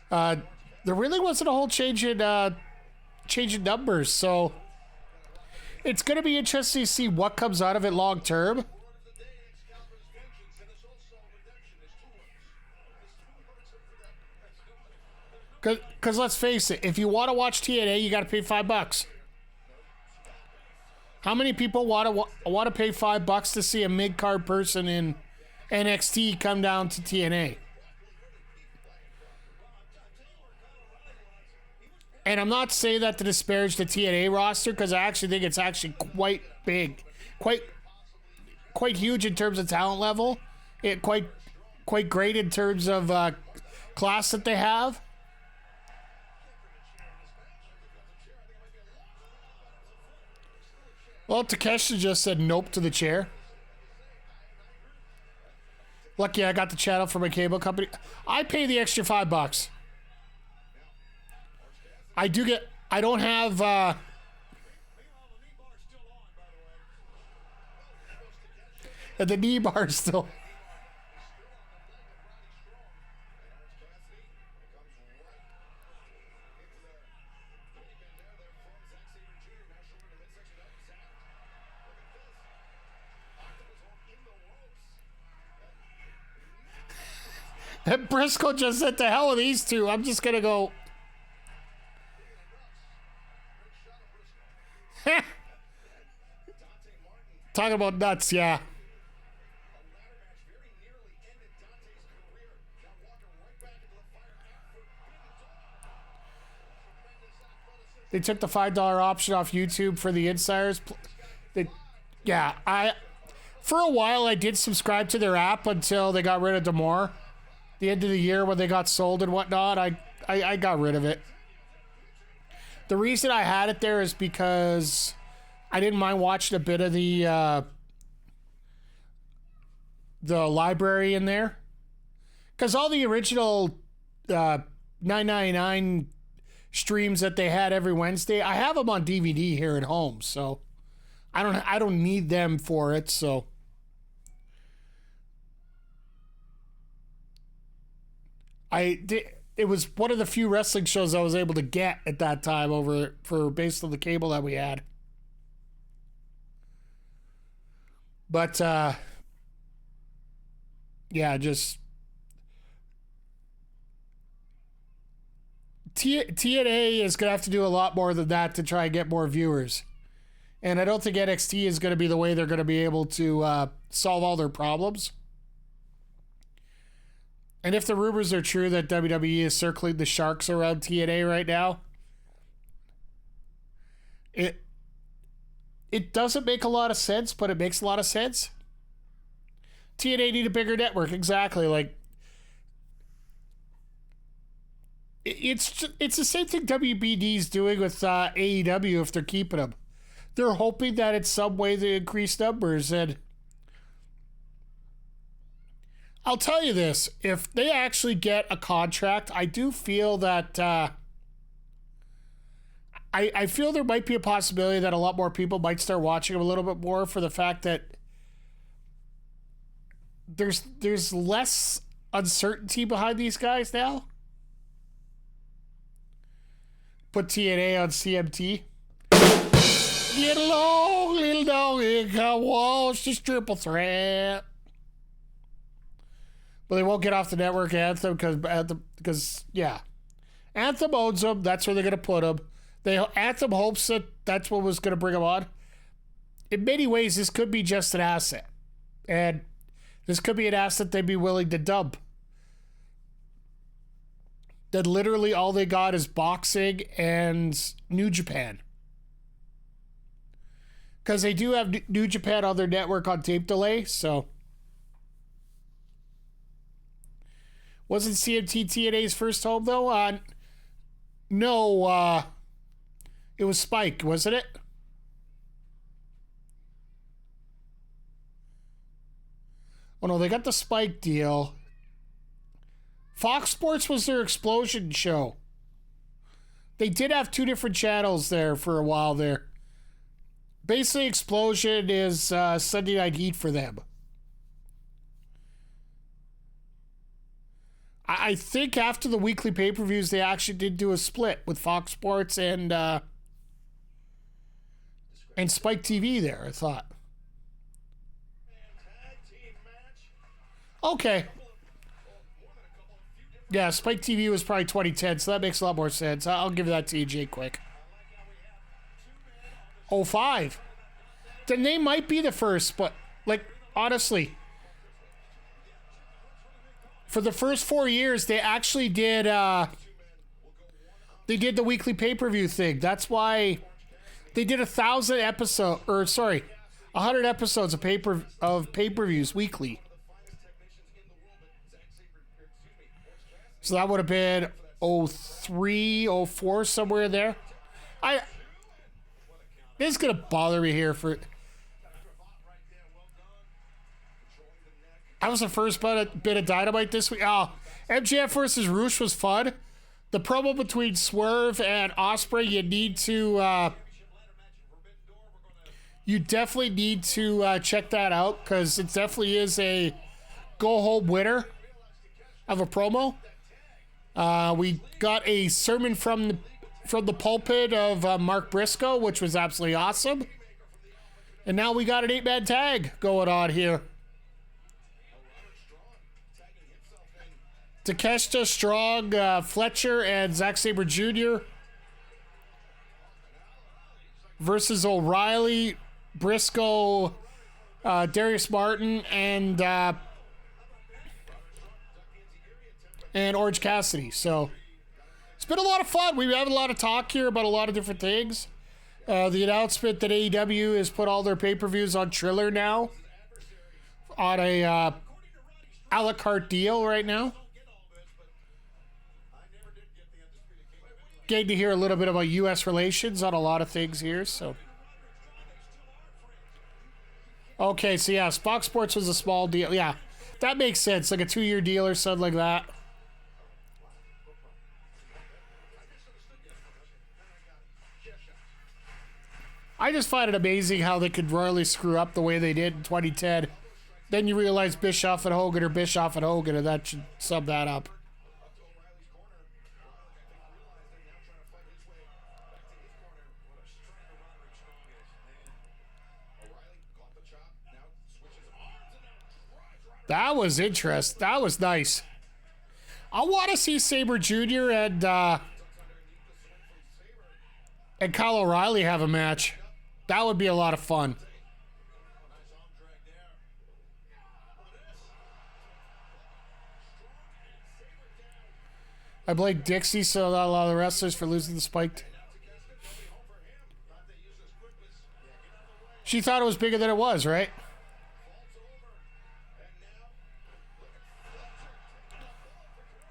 There really wasn't a whole change in numbers, so it's going to be interesting to see what comes out of it long term. Because let's face it, if you want to watch TNA, you got to pay $5. How many people want to pay $5 to see a mid-card person in NXT come down to TNA? And I'm not saying that to disparage the TNA roster, because I actually think it's actually quite big, quite huge in terms of talent level. Quite great in terms of class that they have. Well, Takeshita just said nope to the chair. Lucky I got the channel from my cable company. I pay the extra $5. I don't have, and the knee bar is still. And Briscoe just said, "To hell with these two. I'm just gonna go." Talking about nuts, yeah. They took the $5 option off YouTube for the insiders. For a while I did subscribe to their app until they got rid of Demore. The end of the year when they got sold and whatnot, I got rid of it. The reason I had it there is because I didn't mind watching a bit of the library in there, because all the original $9.99 streams that they had every Wednesday, I have them on DVD here at home, so I don't need them for it. So it was one of the few wrestling shows I was able to get at that time based on the cable that we had. But just TNA is going to have to do a lot more than that to try and get more viewers. And I don't think NXT is going to be the way they're going to be able to solve all their problems. And if the rumors are true that WWE is circling the sharks around TNA right now, it doesn't make a lot of sense, but it makes a lot of sense. TNA need a bigger network, exactly. Like, it's the same thing WBD's doing with AEW if they're keeping them. They're hoping that in some way they increase numbers, and I'll tell you this, if they actually get a contract, I do feel that I feel there might be a possibility that a lot more people might start watching them a little bit more, for the fact that there's less uncertainty behind these guys now. Put TNA on CMT. Get along, little doggy, come watch this triple threat. But they won't get off the network, Anthem, because Anthem owns them. That's where they're going to put them. Anthem hopes that's what was going to bring them on. In many ways, this could be just an asset. And this could be an asset they'd be willing to dump. That literally all they got is boxing and New Japan. Because they do have New Japan on their network on tape delay, so. Wasn't CMT TNA's first home, though? No, it was Spike, wasn't it? Oh, no, they got the Spike deal. Fox Sports was their Explosion show. They did have two different channels there for a while there. Basically, Explosion is Sunday Night Heat for them. I think after the weekly pay-per-views, they actually did do a split with Fox Sports and Spike TV there, I thought. Okay. Yeah, Spike TV was probably 2010, so that makes a lot more sense. I'll give that to you, Jay, quick. 05. Then they might be the first, but, like, honestly, for the first 4 years, they actually did, they did the weekly pay-per-view thing. That's why they did 100 episodes of pay-per-views weekly. So that would have been 03, 04, somewhere there. This is going to bother me here for... That was the first bit of Dynamite this week. Oh, MJF versus Roosh was fun. The promo between Swerve and Ospreay, you definitely need to check that out, because it definitely is a go-home winner of a promo. We got a sermon from the pulpit of Mark Briscoe, which was absolutely awesome. And now we got an 8-man tag going on here. Takeshita, Strong, Fletcher, and Zack Sabre Jr. versus O'Reilly, Briscoe, Darius Martin, and Orange Cassidy. So it's been a lot of fun. We've had a lot of talk here about a lot of different things. The announcement that AEW has put all their pay-per-views on Triller now on a a la carte deal right now. Getting to hear a little bit about U.S. relations on a lot of things here, so. Okay, so yeah, Fox Sports was a small deal. Yeah, that makes sense. Like a 2-year deal or something like that. I just find it amazing how they could royally screw up the way they did in 2010. Then you realize Bischoff and Hogan are Bischoff and Hogan, and that should sum that up. That was interesting. That was nice. I want to see Sabre Jr. and Kyle O'Reilly have a match. That would be a lot of fun. I blame Dixie, so not a lot of the wrestlers for losing the spike. She thought it was bigger than it was, right?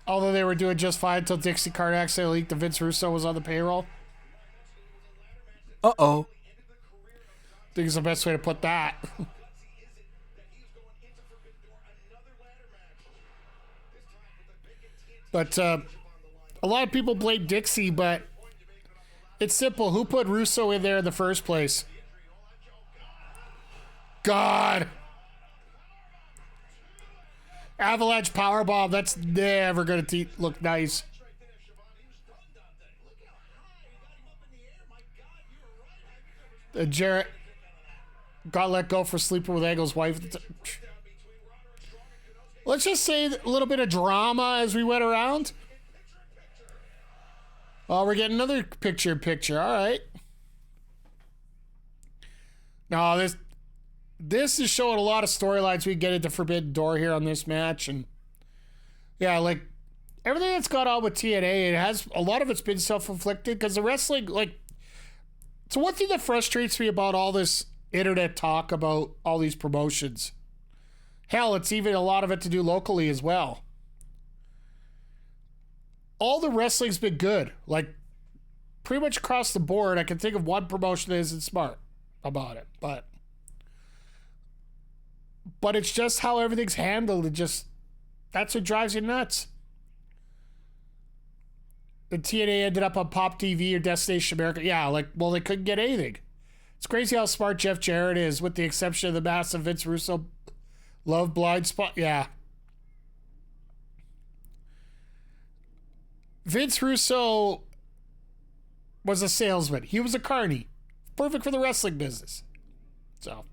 Although they were doing just fine until Dixie Carter accidentally leaked that Vince Russo was on the payroll. Uh-oh. I think it's the best way to put that. But a lot of people blame Dixie, but it's simple. Who put Russo in there in the first place? God. Avalanche Powerbomb. That's never going to look nice. Jarrett got let go for sleeping with Angle's wife. Let's just say a little bit of drama as we went around. Oh, we're getting another picture-in-picture. All right. No, this is showing a lot of storylines. We get into Forbidden Door here on this match. And yeah, like everything that's gone on with TNA, it has a lot of it's been self-inflicted because the wrestling, like, so one thing that frustrates me about all this internet talk about all these promotions, hell, it's even a lot of it to do locally as well. All the wrestling's been good, like pretty much across the board. I can think of one promotion that isn't smart about it, but it's just how everything's handled. It just, that's what drives you nuts. The TNA ended up on Pop TV or Destination America. Yeah, like, well, they couldn't get anything. It's crazy how smart Jeff Jarrett is, with the exception of the massive Vince Russo love blind spot. Yeah. Vince Russo was a salesman. He was a carny. Perfect for the wrestling business. So,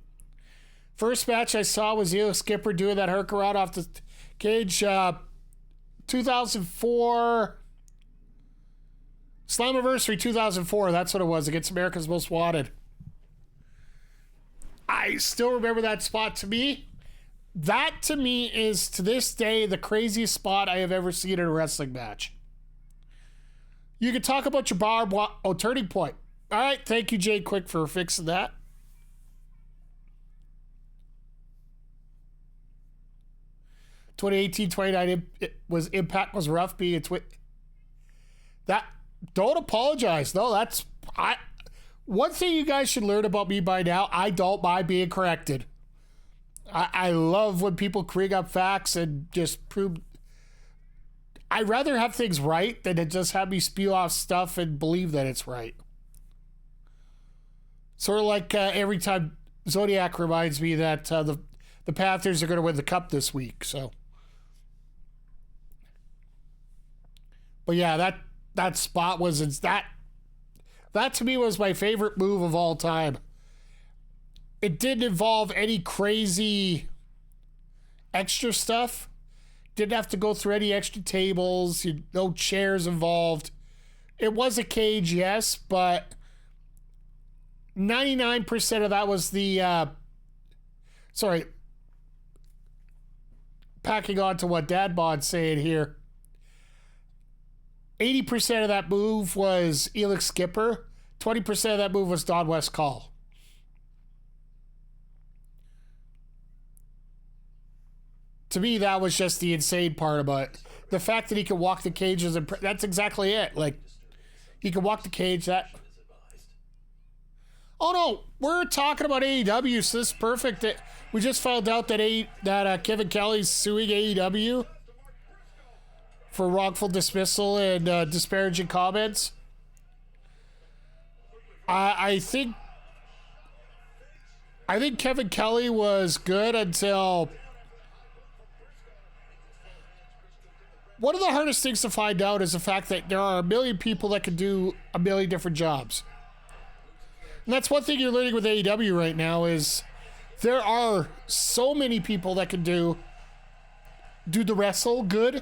first match I saw was Eel Skipper doing that Hurricane off the cage. 2004... Slammiversary 2004, that's what it was, against America's Most Wanted. I still remember that spot. That to me is, to this day, the craziest spot I have ever seen in a wrestling match. You can talk about your turning point. All right, thank you, Jay Quick, for fixing that. (2018-29) was Impact was rough being a that. Don't apologize. No, that's one thing you guys should learn about me by now. I don't mind being corrected. I love when people bring up facts and just prove. I'd rather have things right than to just have me spew off stuff and believe that it's right. Sort of like every time Zodiac reminds me that the Panthers are going to win the cup this week. So, but yeah, that spot was that to me was my favorite move of all time. It didn't involve any crazy extra stuff. Didn't have to go through any extra tables, no chairs involved. It was a cage, yes, but 99% of that was the packing on to what Dad Bod's saying here. 80% of that move was Elix Skipper. 20% of that move was Don West Call. To me, that was just the insane part about it. The fact that he could walk the cages, that's exactly it. Like, he could walk the cage. That. Oh no, we're talking about AEW, so this is perfect. We just found out that Kevin Kelly's suing AEW for wrongful dismissal and disparaging comments. I think Kevin Kelly was good until one of the hardest things to find out is the fact that there are a million people that can do a million different jobs. And that's one thing you're learning with AEW right now is there are so many people that can do the wrestle good.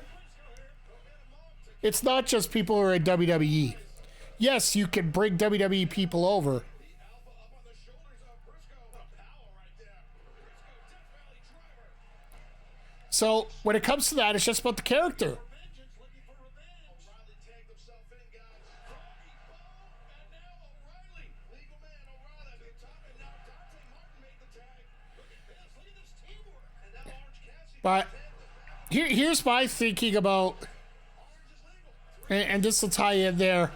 It's not just people who are in WWE. Yes, you can bring WWE people over. So when it comes to that, it's just about the character. But here's my thinking about, and this will tie in there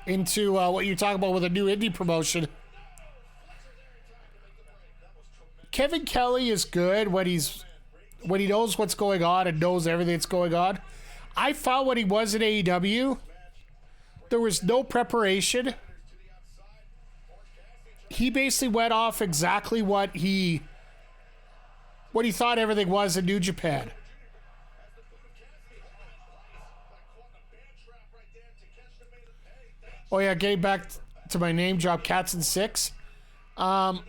into what you're talking about with a new indie promotion. Kevin Kelly is good when he knows what's going on and knows everything that's going on. I found when he was in AEW, there was no preparation. He basically went off exactly what he thought everything was in New Japan. Oh yeah, getting back to my name drop, Cats and Six. I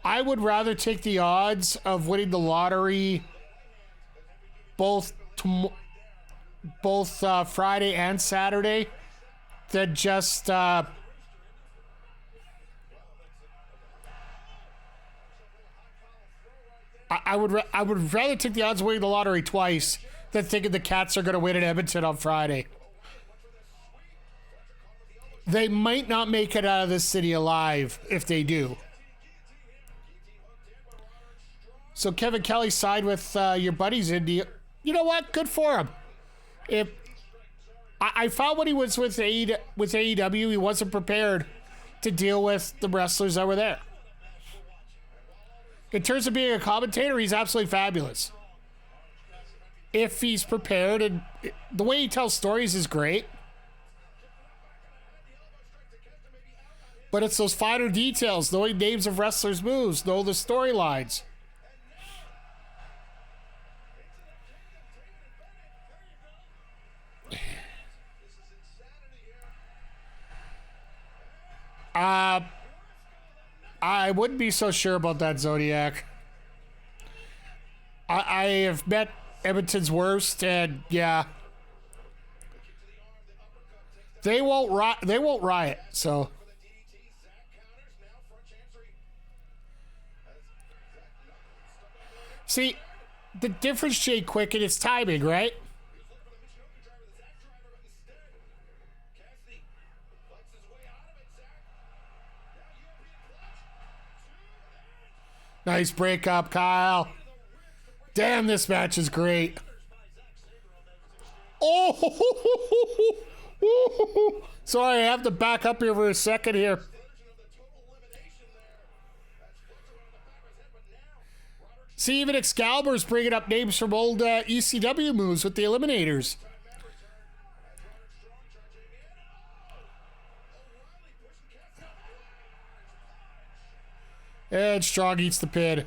would rather take the odds of winning the lottery both Friday and Saturday than just I would rather take the odds of winning the lottery twice than thinking the Cats are going to win in Edmonton on Friday. They might not make it out of this city alive if they do. So Kevin Kelly side with your buddies, Indy. You know what? Good for him. If I found when he was with AEW, he wasn't prepared to deal with the wrestlers that were there. In terms of being a commentator, he's absolutely fabulous. If he's prepared, and the way he tells stories is great. But it's those finer details, knowing names of wrestlers' moves, know the storylines. I wouldn't be so sure about that, Zodiac. I have met Edmonton's worst, and yeah, they won't riot. So, see, the difference, Jay Quicken, is timing, right? Nice breakup, Kyle. Damn, this match is great. Oh, sorry, I have to back up here for a second here. See, even Excalibur's bringing up names from old ECW moves with the Eliminators. And Strong eats the pin.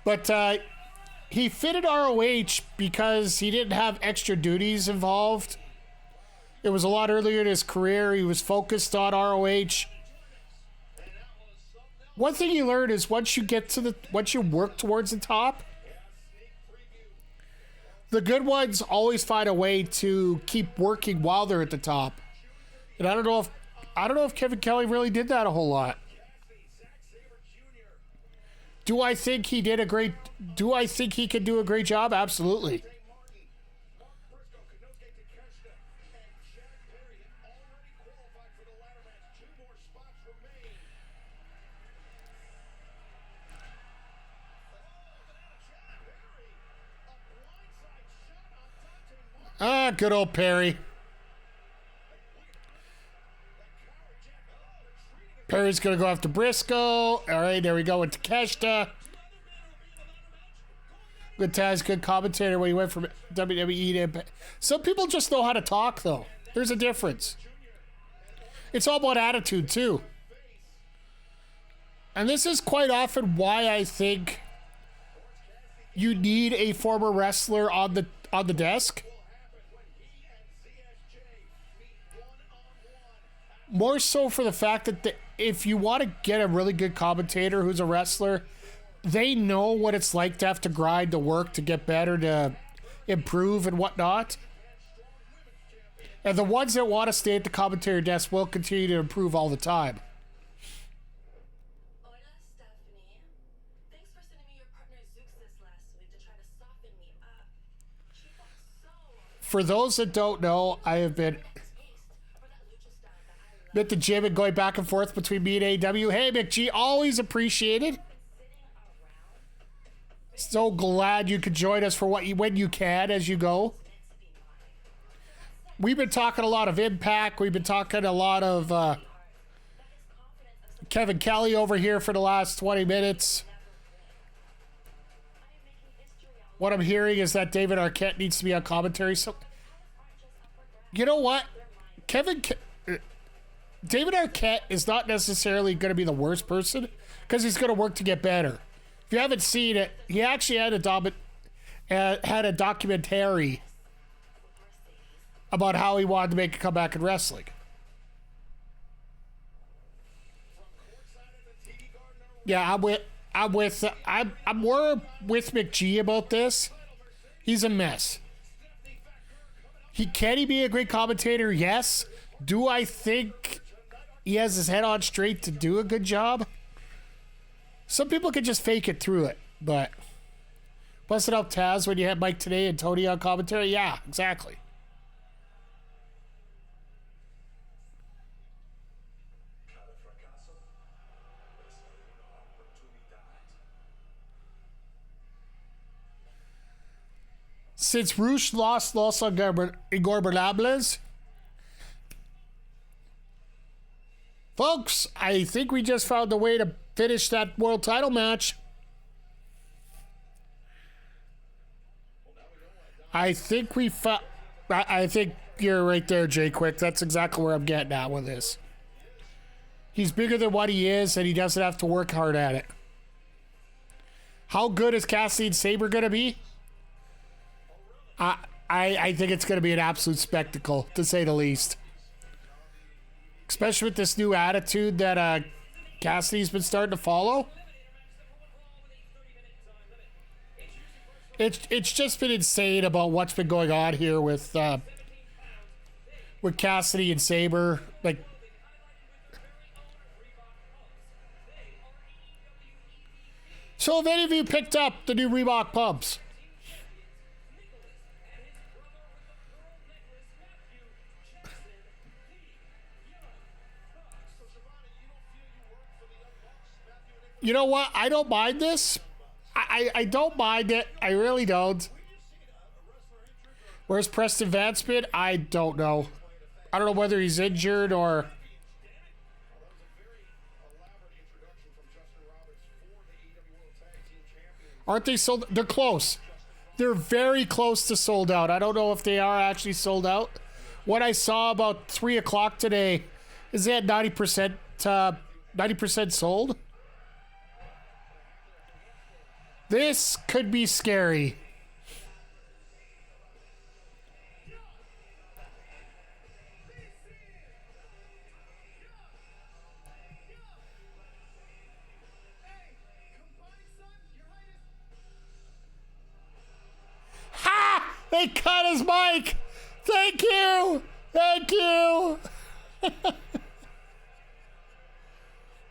But he fitted ROH because he didn't have extra duties involved. It was a lot earlier in his career. He was focused on ROH. One thing you learn is once you work towards the top, the good ones always find a way to keep working while they're at the top. And I don't know if Kevin Kelly really did that a whole lot. Do I think he could do a great job? Absolutely. Good old Perry. Perry's going to go after Briscoe. All right, there we go with Takeshita. Good Taz, good commentator when he went from WWE to Impact. Some people just know how to talk, though. There's a difference. It's all about attitude, too. And this is quite often why I think you need a former wrestler on the desk. More so for the fact that if you want to get a really good commentator who's a wrestler, they know what it's like to have to grind, to work, to get better, to improve and whatnot. And the ones that want to stay at the commentary desk will continue to improve all the time. Hola, Stephanie. Thanks for sending me your partner Zeuxis last week to try to soften me up. She felt so For those that don't know, I have been at the gym and going back and forth between me and AEW. Hey, McG, always appreciated. So glad you could join us for when you can as you go. We've been talking a lot of Impact. We've been talking a lot of Kevin Kelly over here for the last 20 minutes. What I'm hearing is that David Arquette needs to be on commentary. So, you know what? David Arquette is not necessarily going to be the worst person because he's going to work to get better. If you haven't seen it, he actually had a documentary about how he wanted to make a comeback in wrestling. Yeah, I'm more with McG about this. He's a mess. Can he be a great commentator? Yes. Do I think he has his head on straight to do a good job. Some people can just fake it through it, but busted up Taz when you had Mike today and Toni on commentary. Yeah, exactly. Since Rush lost Los Ingobernables, folks, I think we just found a way to finish that world title match. I think I think you're right there, Jay Quick. That's exactly where I'm getting at with this. He's bigger than what he is, and he doesn't have to work hard at it. How good is Cassidy and Sabre going to be? I think it's going to be an absolute spectacle, to say the least. Especially with this new attitude that Cassidy's been starting to follow. It's just been insane about what's been going on here with Cassidy and Sabre. Like, so have any of you picked up the new Reebok pumps? You know what? I don't mind this. I don't mind it. I really don't. Where's Preston Vanspin? I don't know. I don't know whether he's injured or... Aren't they sold? They're close. They're very close to sold out. I don't know if they are actually sold out. What I saw about 3 o'clock today is they had 90% sold. This could be scary. Ha! They cut his mic! Thank you! Thank you!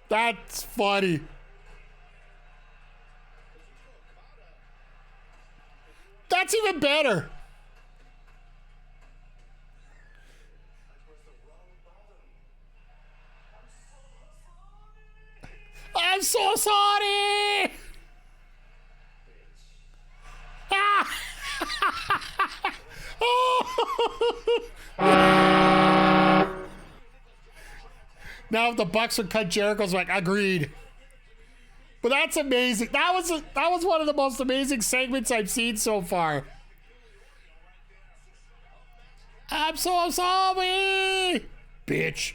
That's funny. That's even better. I'm so sorry. Ah. Now if the Bucks would cut Jericho's like, agreed. But that's amazing. That was one of the most amazing segments I've seen so far. I'm so sorry, bitch.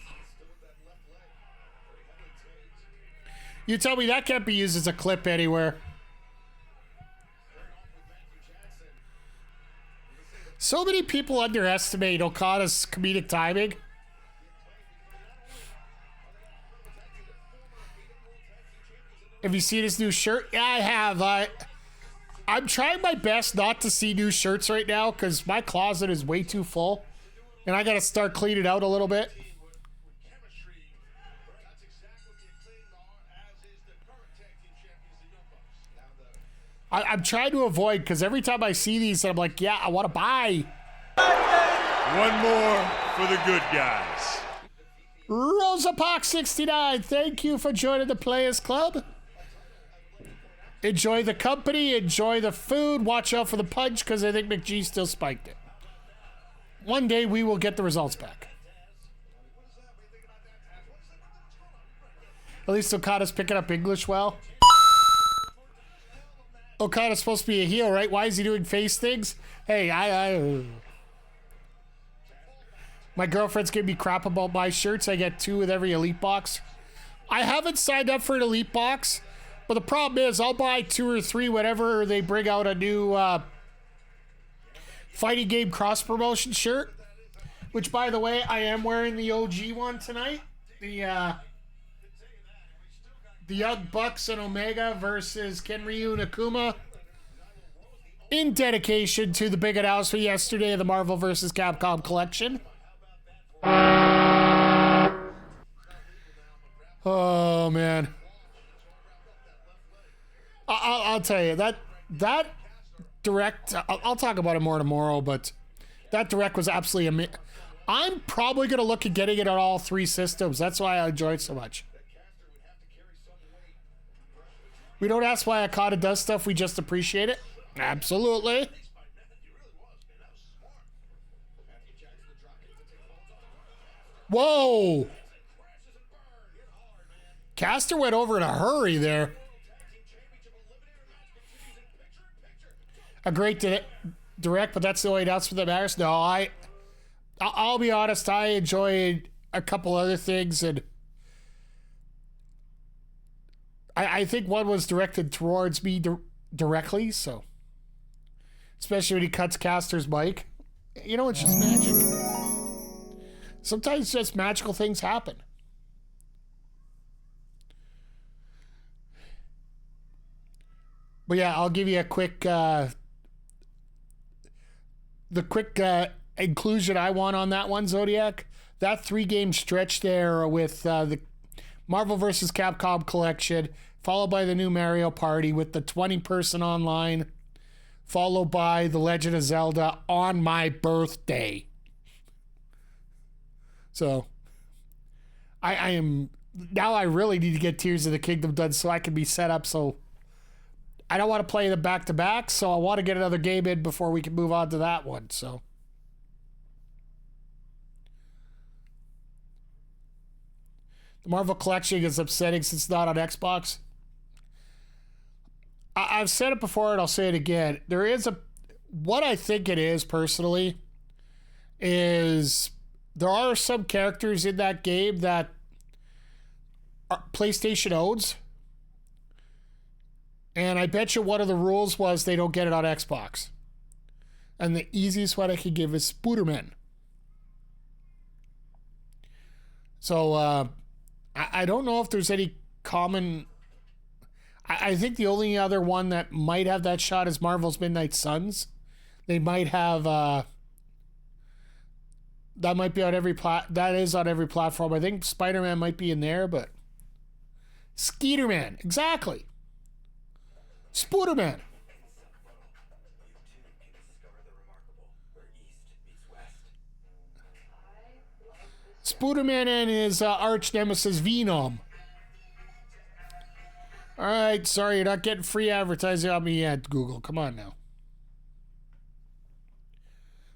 You tell me that can't be used as a clip anywhere. So many people underestimate Okada's comedic timing. Have you seen his new shirt? Yeah, I have. I'm trying my best not to see new shirts right now because my closet is way too full. And I got to start cleaning out a little bit. I'm trying to avoid because every time I see these, I'm like, yeah, I want to buy. One more for the good guys. Rosa Park 69, thank you for joining the Players Club. Enjoy the company, enjoy the food. Watch out for the punch because I think McGee still spiked it. One day we will get the results back. At least Okada's picking up English well. Okada's supposed to be a heel, right? Why is he doing face things? Hey, my girlfriend's giving me crap about my shirts. I get 2 with every Elite box. I haven't signed up for an Elite box. But the problem is, I'll buy 2 or 3 whenever they bring out a new fighting game cross-promotion shirt. Which, by the way, I am wearing the OG one tonight. The Young Bucks and Omega versus Kenryu and Akuma. In dedication to the big announcement yesterday of the Marvel vs. Capcom collection. Oh man. I'll tell you that direct. I'll talk about it more tomorrow, but that direct was absolutely amazing. I'm probably gonna look at getting it on all 3 systems. That's why I enjoyed it so much. We don't ask why Okada does stuff. We just appreciate it. Absolutely. Whoa. Caster went over in a hurry there. A great direct, but that's the only announcement that matters. No, I'll be honest. I enjoyed a couple other things, and I think one was directed towards me directly. So, especially when he cuts Caster's mic, you know, it's just magic. Sometimes just magical things happen. But yeah, I'll give you a quick, inclusion I want on that one, Zodiac. That 3-game stretch there with the Marvel vs. Capcom collection, followed by the new Mario Party with the 20-person online, followed by The Legend of Zelda on my birthday. So, I am, now I really need to get Tears of the Kingdom done so I can be set up. So, I don't want to play them back-to-back, so I want to get another game in before we can move on to that one. So, the Marvel Collection is upsetting since it's not on Xbox. I've said it before and I'll say it again. There is what I think it is personally is there are some characters in that game that PlayStation owns. And I bet you one of the rules was they don't get it on Xbox. And the easiest one I could give is Spooderman. So, I don't know if there's any common... I think the only other one that might have that shot is Marvel's Midnight Suns. They might have... that might be on every... that is on every platform. I think Spider-Man might be in there, but... Skeeterman. Exactly. Spooderman. Spooderman and his arch nemesis Venom. Alright, sorry, you're not getting free advertising on me yet, Google. Come on now.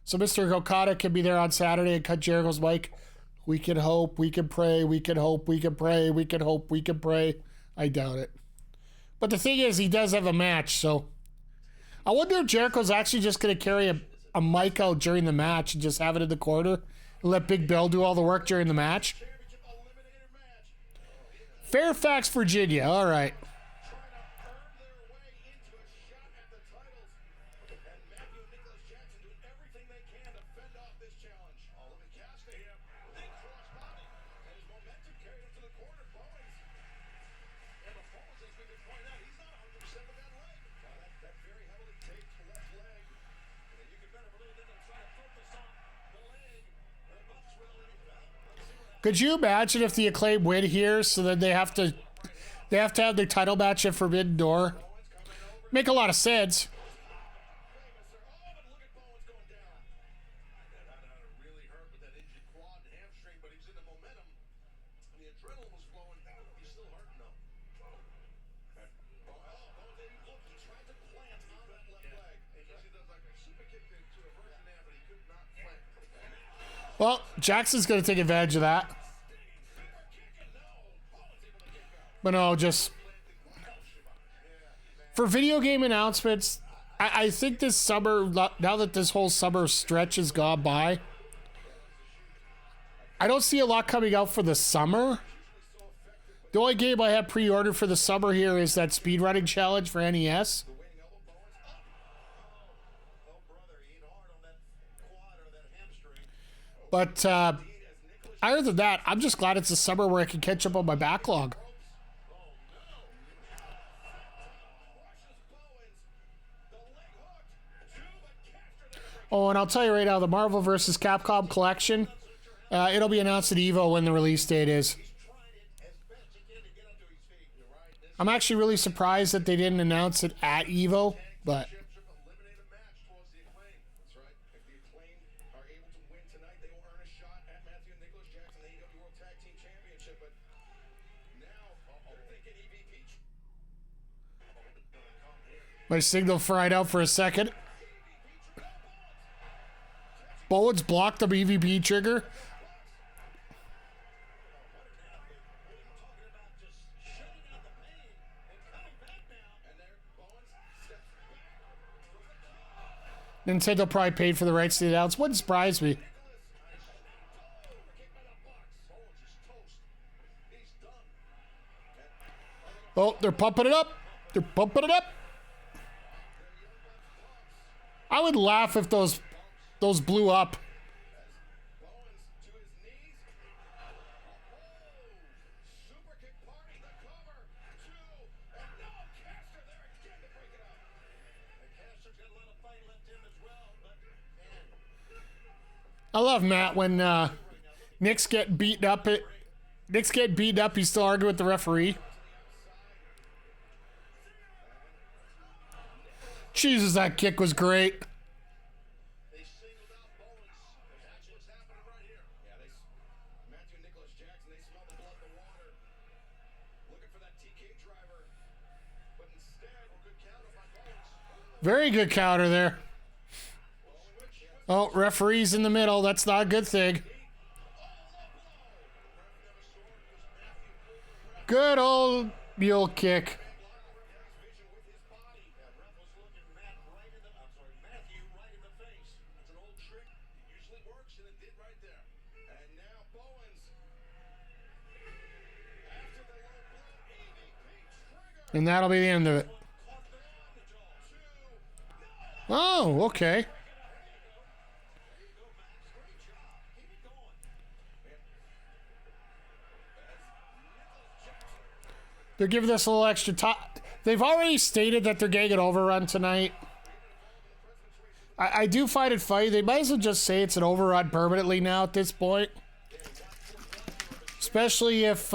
So Mr. Okada can be there on Saturday and cut Jericho's mic. We can hope, we can pray, we can hope, we can pray, we can hope, we can pray. I doubt it. But the thing is, he does have a match, so... I wonder if Jericho's actually just going to carry a mic out during the match and just have it in the corner and let Big Bill do all the work during the match. Fairfax, Virginia. All right. Could you imagine if the Acclaim win here, so that they have to have their title match at Forbidden Door? Make a lot of sense. Well, Jackson's going to take advantage of that. But no, just... For video game announcements, I think this summer, now that this whole summer stretch has gone by, I don't see a lot coming out for the summer. The only game I have pre-ordered for the summer here is that speedrunning challenge for NES. But other than that, I'm just glad it's a summer where I can catch up on my backlog. Oh, and I'll tell you right now, the Marvel vs. Capcom collection, it'll be announced at EVO when the release date is. I'm actually really surprised that they didn't announce it at EVO, but Championship eliminator match towards the Acclaim. That's right. If the Acclaim are able to win tonight, they will earn a shot at Matthew and Nicholas Jackson, the AEW World Tag Team Championship. But now they're thinking EVP. my signal fried out for a second. Bowens blocked the EVP trigger. Nintendo probably paid for the rights to the announce. Wouldn't surprise me. Oh, they're pumping it up. They're pumping it up. I would laugh if those blew up. I love Matt when Nick's getting beaten up. Nick's getting beaten up. He's still arguing with the referee. Jesus, that kick was great. They singled out Bowens. That's what's happening right here. Yeah, Matthew and Nicholas Jackson, they smell the blood in the water. Looking for that TK driver. But instead, a good counter by Bowens. Very good counter there. Oh, referee's in the middle. That's not a good thing. Good old mule kick. And that'll be the end of it. Oh, okay. They're giving us a little extra time. They've already stated that they're getting an overrun tonight. I do find it funny. They might as well just say it's an overrun permanently now at this point. Especially if...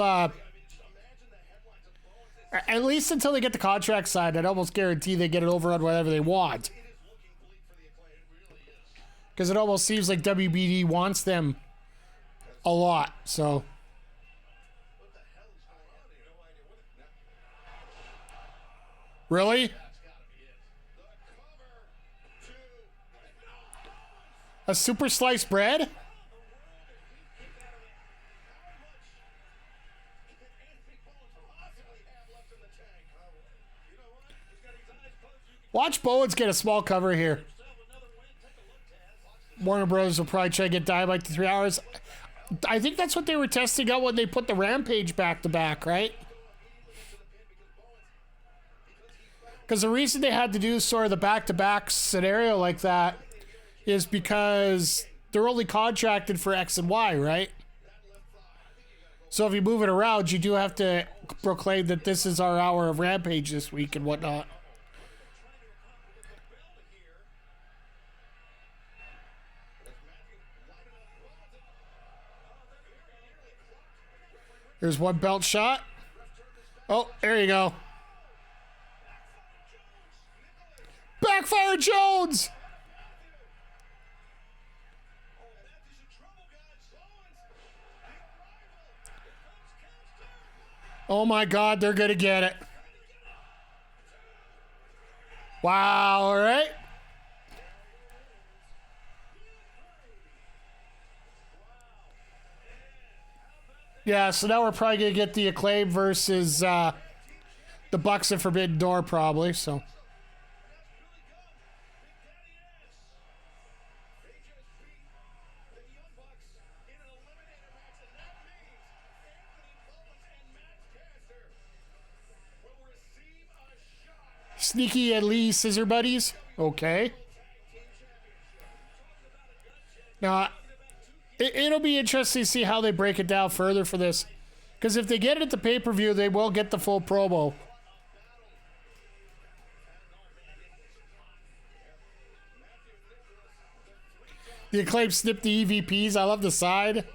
at least until they get the contract signed, I'd almost guarantee they get an overrun whatever they want. Because it almost seems like WBD wants them a lot, so... Really? A super sliced bread? Watch Bowens get a small cover here. Warner Bros. Will probably try to get Dynamite to 3 hours. I think that's what they were testing out when they put the Rampage back to back, right? Because the reason they had to do sort of the back-to-back scenario like that is because they're only contracted for X and Y, right? So if you move it around, you do have to proclaim that this is our hour of Rampage this week and whatnot. There's one belt shot. Oh, there you go. Backfire Jones! Oh my God, they're gonna get it. Wow, all right. Yeah, so now we're probably gonna get the Acclaim versus the Bucks at Forbidden Door, probably, so. Sneaky and Lee Scissor Buddies. Okay. Now, it'll be interesting to see how they break it down further for this. Because if they get it at the pay-per-view, they will get the full promo. The Acclaim snip the EVPs. I love the side.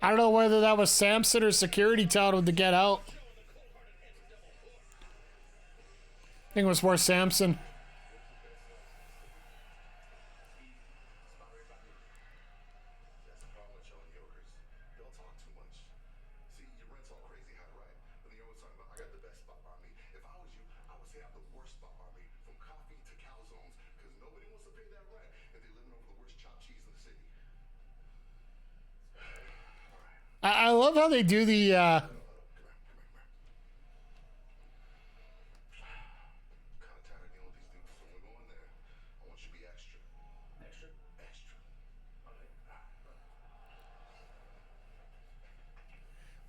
I don't know whether that was Samson or security telling him to get out. I think it was more Samson. I love how they do the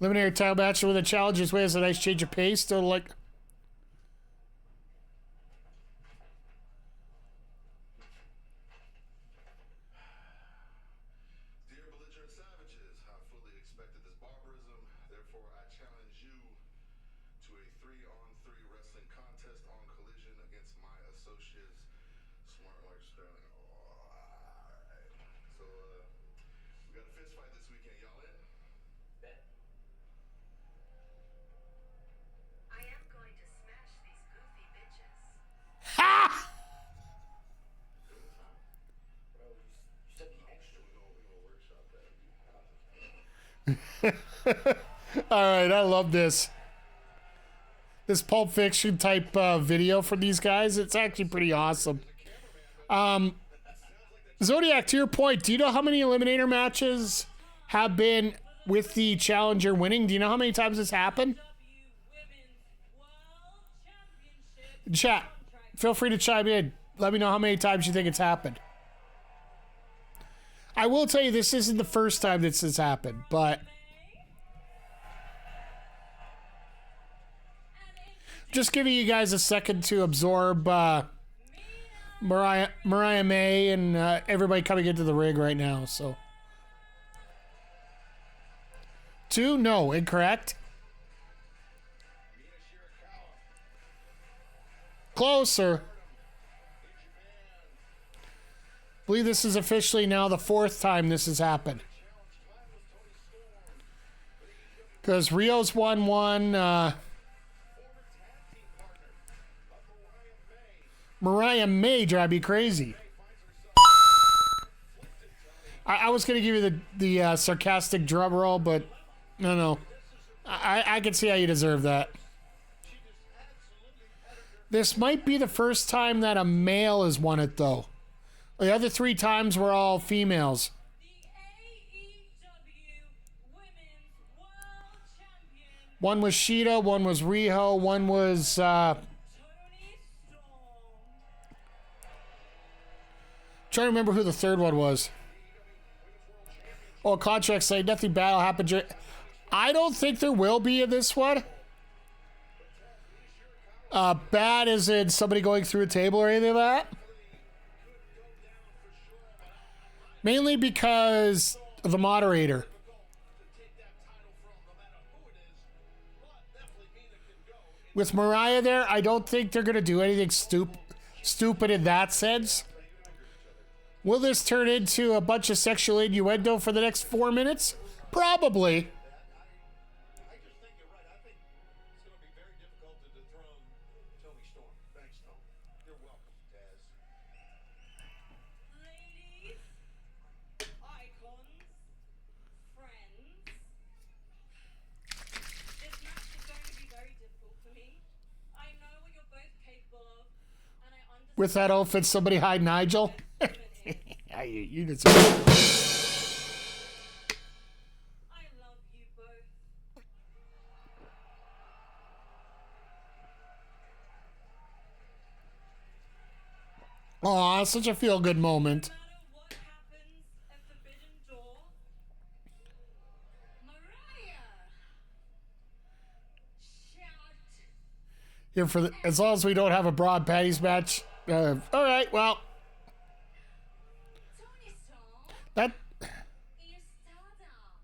Eliminator title match with a challenge is way as a nice change of pace. Still like all right, I love this. This Pulp Fiction type video for these guys. It's actually pretty awesome. Zodiac, to your point, do you know how many Eliminator matches have been with the challenger winning? Do you know how many times this happened? Chat, feel free to chime in. Let me know how many times you think it's happened. I will tell you, this isn't the first time this has happened, but just giving you guys a second to absorb Mariah May and everybody coming into the ring right now. So 2, no, incorrect. Closer. I believe this is officially now the 4th time this has happened. Because Rio's won one. Mariah May drive me crazy. I was going to give you the sarcastic drum roll, but no. I can see how you deserve that. This might be the first time that a male has won it, though. The other 3 times were all females. One was Shida, one was Riho, one was trying to remember who the 3rd one was. Oh, contract say nothing bad will happen. I don't think there will be in this one. Bad as in somebody going through a table or anything like that. Mainly because of the moderator. With Mariah there, I don't think they're going to do anything stupid in that sense. Will this turn into a bunch of sexual innuendo for the next 4 minutes? Probably. I just think you're right. I think it's going to be very difficult to dethrone Toni Storm. Thanks, Tom. You're welcome, Taz. Ladies, icons, friends. This match is going to be very difficult for me. I know what you're both capable of, and I understand. With that outfit, somebody hide Nigel. You deserve it. I love you both. Aw, such a feel-good moment. No matter what happens at Forbidden Door, Mariah. Shout. Here for as long as we don't have a broad patties match. All right, well, Toni Storm. that In Stardom,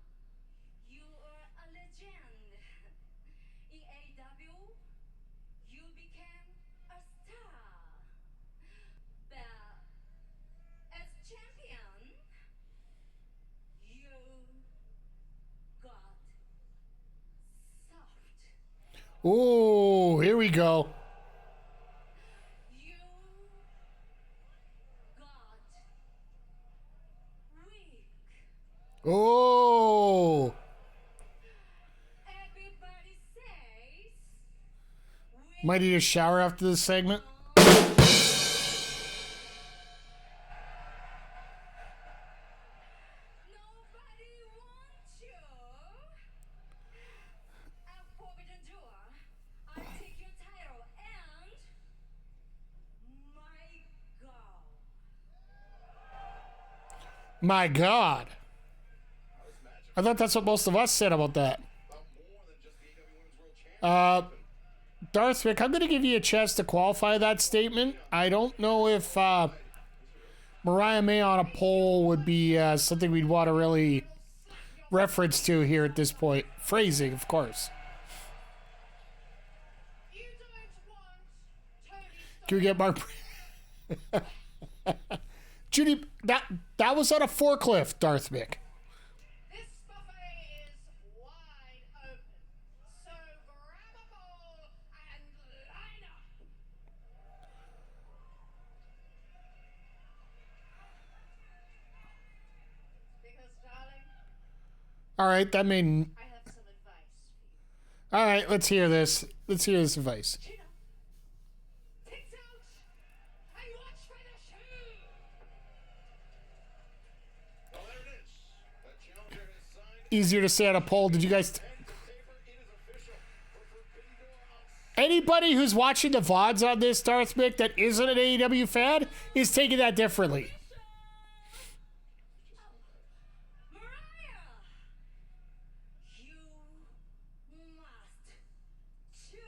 you are a legend. In AEW, you became a star. But as champion, you Oh, here we go. You got weak. Oh. Everybody says Might need a shower after this segment. nobody wants you. At Forbidden Door, I take your title and my God. My God. I thought that's what most of us said about that. Darth Vic, I'm going to give you a chance to qualify that statement. I don't know if Mariah May on a poll would be something we'd want to really reference to here at this point. Phrasing, of course. You don't want Tony Can we get Mark? Judy, that was on a forklift, Darth Vic. This buffet is wide open, so grab a bowl and line up. Because, darling, All right, that made. I have some advice for you. All right, let's hear this. Let's hear this advice. Chin up, tits out, and watch for the shoe. Well, there it is. That challenger has signed. Easier to say on a poll. Did you guys? Saber, it is official. For Forbidden Door on Anybody who's watching the VODs on this, Darth Vic, that isn't an AEW fan, is taking that differently. Mariah, you must choose.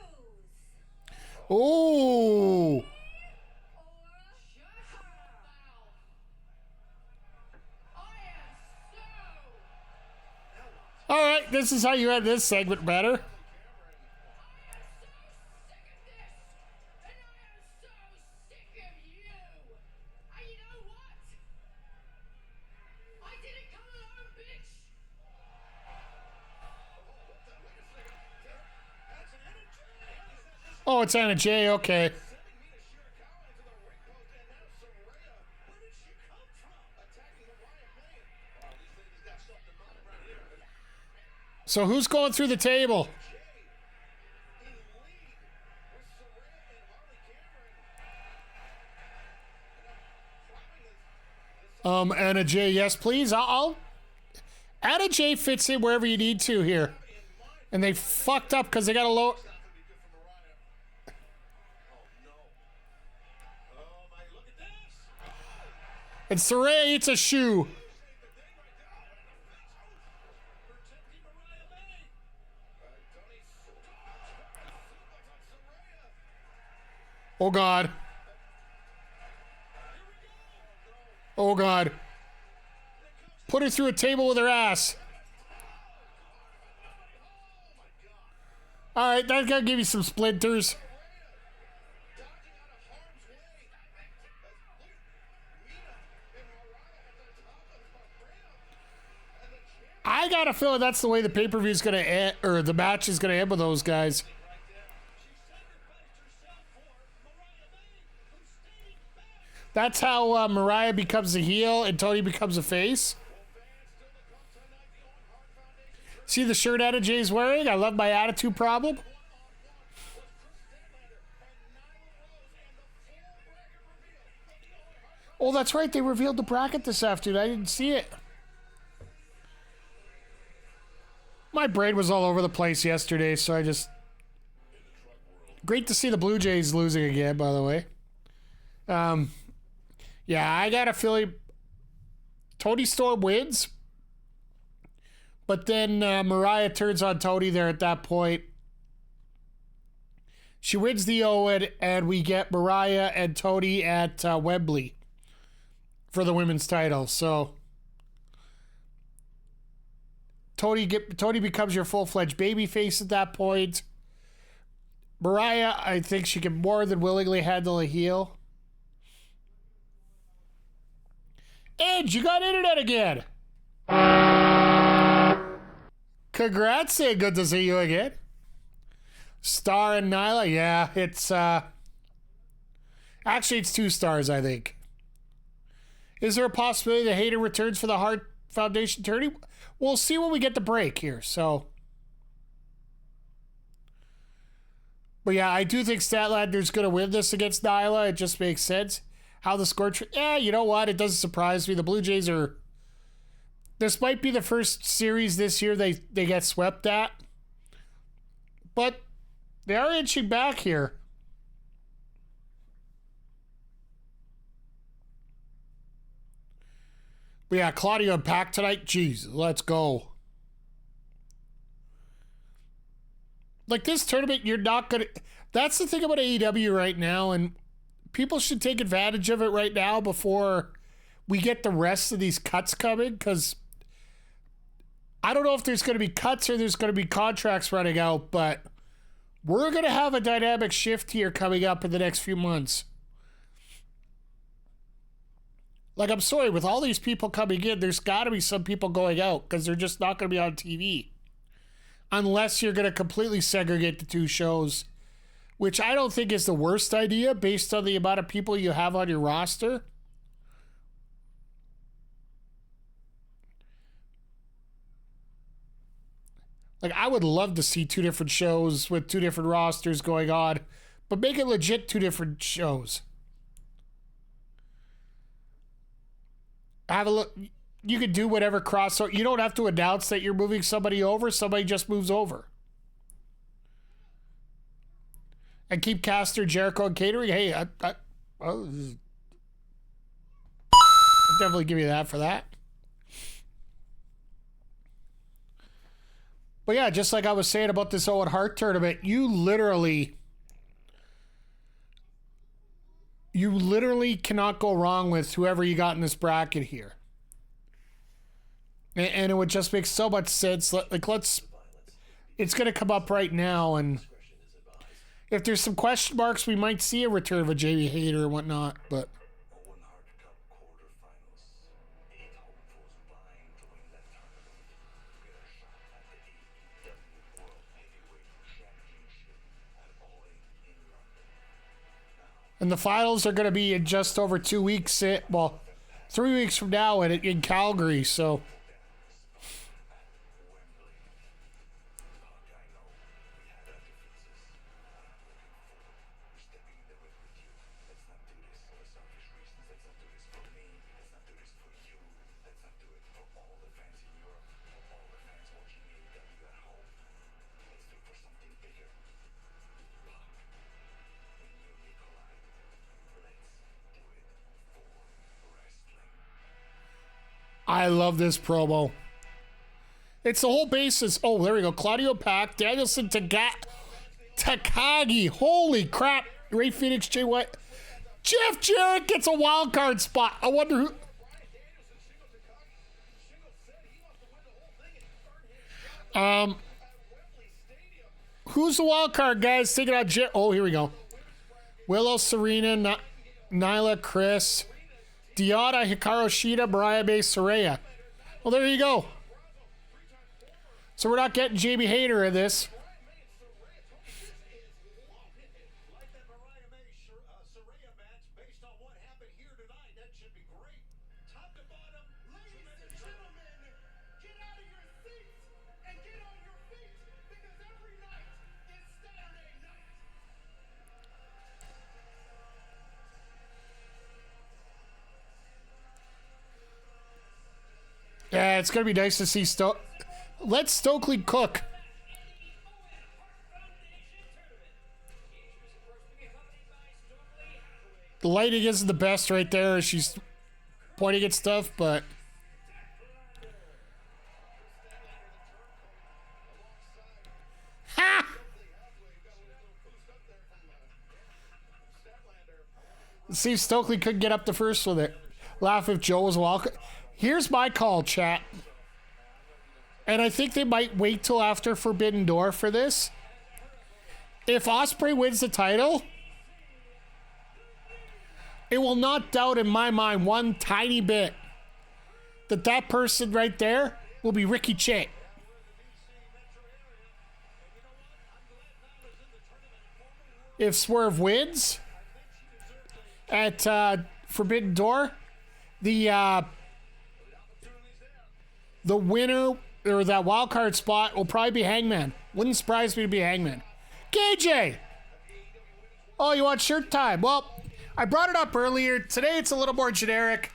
Oh. Or shut her. I am so. All right, this is how you end this segment better. I am so sick of this, and I am so sick of you. And you know what? I didn't come alone, bitch. Oh, it's Anna Jay. Okay. sending Mina Shirakawa into the ring post, and now Saraya. Where did she come from? Attacking Mariah May. Oh, these ladies got something going around here. So who's going through the table? Jay in lead with Saraya and Harley Cameron. Anna Jay, yes, please. I'll. Anna Jay fits in wherever you need to here, and they fucked up because they got a low. Not gonna be good for Mariah. Oh no. Oh my, look at this. And Saraya eats a shoe. Protecting Mariah May. Toni Oh God. Oh God. Put her through a table with her ass. All right, that's gonna give you some splinters. dodging out of harm's way. Mina and Mariah at the top of the ramp. And the champ I got a feeling that's the way the pay-per-view is gonna end, or the match is gonna end with those guys. right there. She sacrificed herself for Mariah May, who's staying back. That's how Mariah becomes a heel and Toni becomes a face. See the shirt Anna Jay's wearing? I love my attitude problem. Kris Statlander and Nyla Rose and the full bracket reveal of the Owen Hart Oh, that's right. They revealed the bracket this afternoon. I didn't see it. My brain was all over the place yesterday, so I just... Great to see the Blue Jays losing again, by the way. Yeah, I got a feeling Toni Storm wins. But then Mariah turns on Toni there at that point. She wins the Owen, and we get Mariah and Toni at Wembley for the women's title. So Toni becomes your full-fledged babyface at that point. Mariah, I think she can more than willingly handle a heel. Edge, you got internet again. Congrats, and good to see you again. Star and Nyla, yeah, it's actually it's 2 stars, I think. Is there a possibility that Hayter returns for the Hart Foundation tourney? We'll see when we get the break here. So, but yeah, I do think Statlander's going to win this against Nyla. It just makes sense. How the score... yeah, you know what? It doesn't surprise me. The Blue Jays are... this might be the first series this year they get swept at. But they are inching back here. But yeah, Claudio and PAC tonight. Jeez, let's go. Like this tournament, you're not going to... that's the thing about AEW right now, and people should take advantage of it right now before we get the rest of these cuts coming, because I don't know if there's going to be cuts or there's going to be contracts running out, but we're going to have a dynamic shift here coming up in the next few months. Like, I'm sorry, with all these people coming in, there's got to be some people going out because they're just not going to be on TV. Unless you're going to completely segregate the 2 shows, which I don't think is the worst idea based on the amount of people you have on your roster. Like, I would love to see 2 different shows with 2 different rosters going on, but make it legit 2 different shows. Have a look. You can do whatever crossover. You don't have to announce that you're moving somebody over. Somebody just moves over. And keep Caster, Jericho, and catering. Hey, I'll definitely give you that for that. But yeah, just like I was saying about this Owen Hart tournament, you literally cannot go wrong with whoever you got in this bracket here. And it would just make so much sense. Like, it's going to come up right now, and if there's some question marks, we might see a return of a Jamie Hayter and whatnot, but... Owen Hart Cup Quarterfinals. 8 hopefuls vying to win that tournament. Get a shot at the AEW World Heavyweight Championship at All In London. And the finals are going to be in just over 2 weeks. 3 weeks from now in Calgary, so... I love this promo. It's the whole basis. Oh, there we go. Claudio PAC, Danielson, Takagi. Holy crap. Ray Phoenix, Jay White. Jeff Jarrett gets a wild card spot. I wonder who... who's the wild card, guys? Taking out Jarrett. Oh, here we go. Willow, Serena, Nyla, Kris, Deonna, Hikaru Shida, Mariah May, Saraya. Well, there you go. So we're not getting Jamie Hayter in this. Like that Mariah May Saraya match, based on what happened here tonight, that should be great. Top to bottom, Ladies and gentlemen, get out of your seats and get on your feet because every night is Saturday night. Yeah, it's going to be nice to see let Stokely cook. The lighting isn't the best right there as she's pointing at stuff, but... Ha! Let's see if Stokely could get up the first with it. Laugh if Joe was walking. Here's my call, chat. And I think they might wait till after Forbidden Door for this. If Ospreay wins the title, it will not doubt in my mind one tiny bit that that person right there will be Ricky Che. if Swerve wins at Forbidden Door, the winner or that wild card spot will probably be Hangman. Wouldn't surprise me to be Hangman. KJ! Oh, you want shirt time? Well, I brought it up earlier. Today it's a little more generic.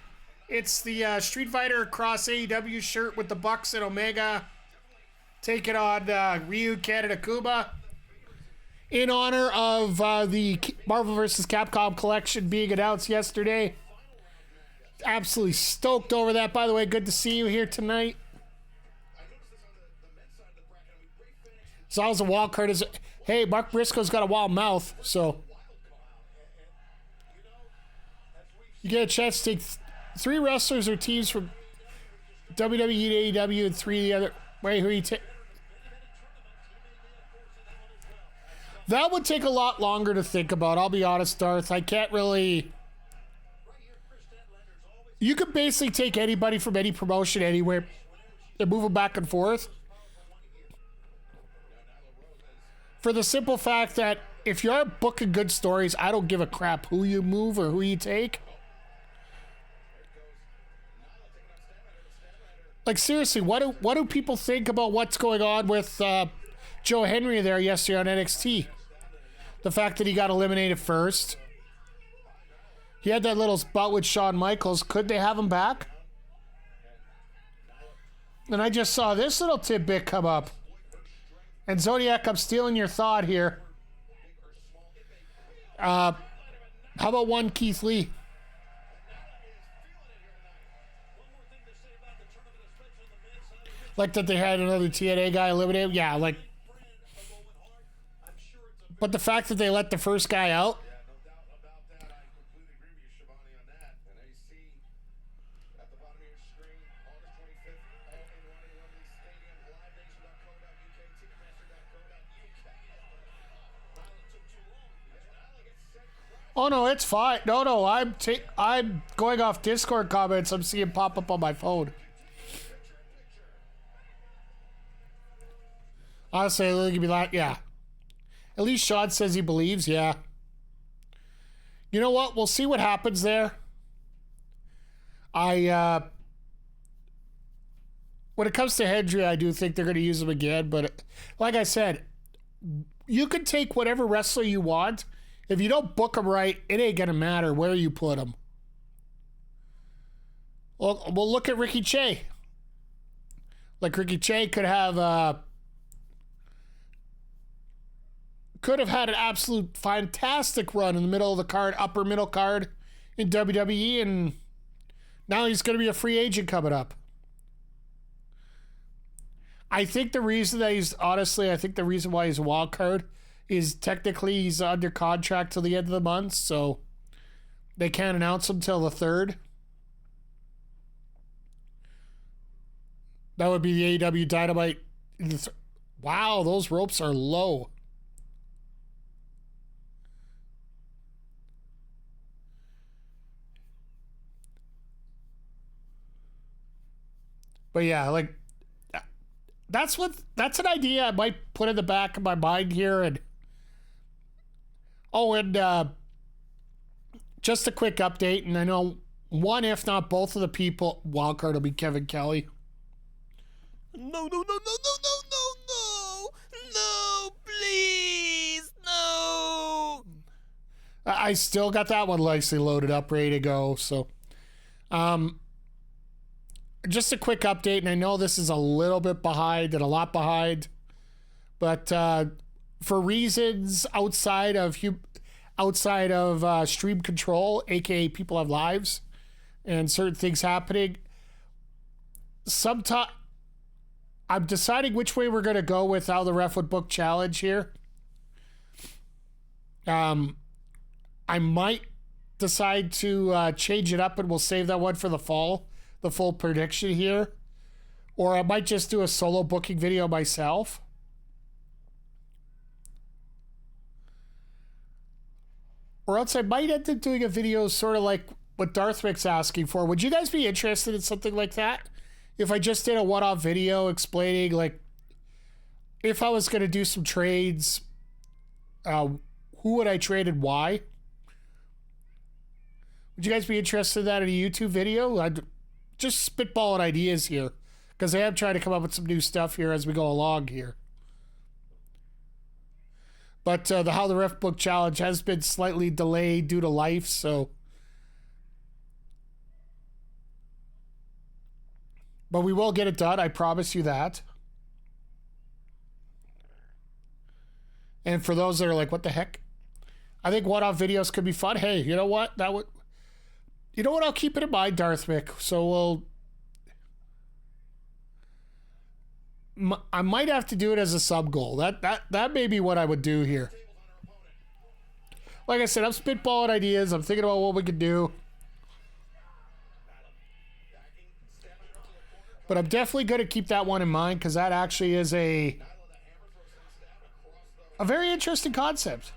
It's the Street Fighter Cross AEW shirt with the Bucks and Omega taking on Ryu, Canada, Kuba. In honor of the Marvel vs. Capcom collection being announced yesterday. Absolutely stoked over that. By the way, good to see you here tonight. As long as the wild card is... Hey, Mark Briscoe's got a wild mouth, so... You get a chance to take 3 wrestlers or teams from WWE to AEW and 3 of the other... Wait, who you take? That would take a lot longer to think about. I'll be honest, Darth. I can't really... You could basically take anybody from any promotion anywhere and move them back and forth. For the simple fact that if you're booking good stories, I don't give a crap who you move or who you take. Like, seriously, what do people think about what's going on with Joe Henry there yesterday on NXT? The fact that he got eliminated first. He had that little spot with Shawn Michaels. Could they have him back? And I just saw this little tidbit come up. And Zodiac, I'm stealing your thought here. How about one Keith Lee? Like that they had another TNA guy eliminated? Yeah, like... But the fact that they let the first guy out... Oh no, it's fine. No, I'm going off Discord comments. I'm seeing pop up on my phone. Honestly, look at me like, yeah. At least Sean says he believes, yeah. You know what? We'll see what happens there. When it comes to Hendry, I do think they're going to use him again. But like I said, you can take whatever wrestler you want. If you don't book them right, it ain't going to matter where you put them. Well, we'll look at Ricky Che. Like Ricky Che could have had an absolute fantastic run in the middle of the card, upper middle card in WWE, and now he's going to be a free agent coming up. I think the reason why he's a wild card is technically he's under contract till the end of the month, so they can't announce him till the 3rd. That would be the AEW Dynamite. Wow, those ropes are low. But yeah, like that's an idea I might put in the back of my mind here. And just a quick update, and I know one, if not both of the people, wildcard will be Kevin Kelly. No, please, no. I still got that one nicely loaded up, ready to go. So, just a quick update, and I know this is a little bit behind and a lot behind, but for reasons outside of stream control, aka people have lives, and certain things happening. Sometimes I'm deciding which way we're gonna go with how the ref would book challenge here. I might decide to change it up, and we'll save that one for the fall, the full prediction here, or I might just do a solo booking video myself. Or else I might end up doing a video sort of like what Darthwick's asking for. Would you guys be interested in something like that? If I just did a one-off video explaining, like, if I was going to do some trades, who would I trade and why? Would you guys be interested in that in a YouTube video? I'd just spitballing ideas here, because I am trying to come up with some new stuff here as we go along here. But the How the Ref Book Challenge has been slightly delayed due to life, so. But we will get it done, I promise you that. And for those that are like, what the heck? I think one-off videos could be fun. Hey, you know what? You know what? I'll keep it in mind, Darth Mick. So I might have to do it as a sub goal. That may be what I would do here. Like I said, I'm spitballing ideas. I'm thinking about what we could do. But I'm definitely going to keep that one in mind, because that actually is a very interesting concept.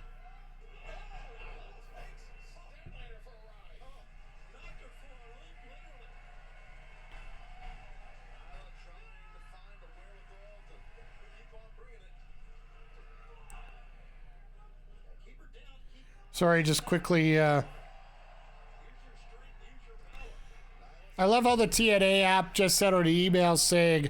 Sorry, just quickly. I love how the TNA app just sent out an email saying,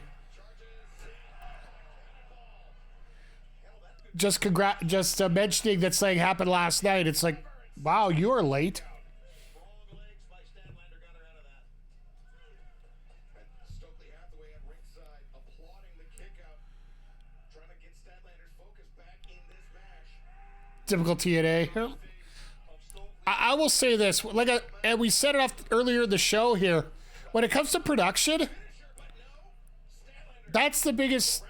just mentioning that something happened last night. It's like, wow, you're late. Typical TNA. I will say this, and we set it off earlier in the show here. When it comes to production, that's the biggest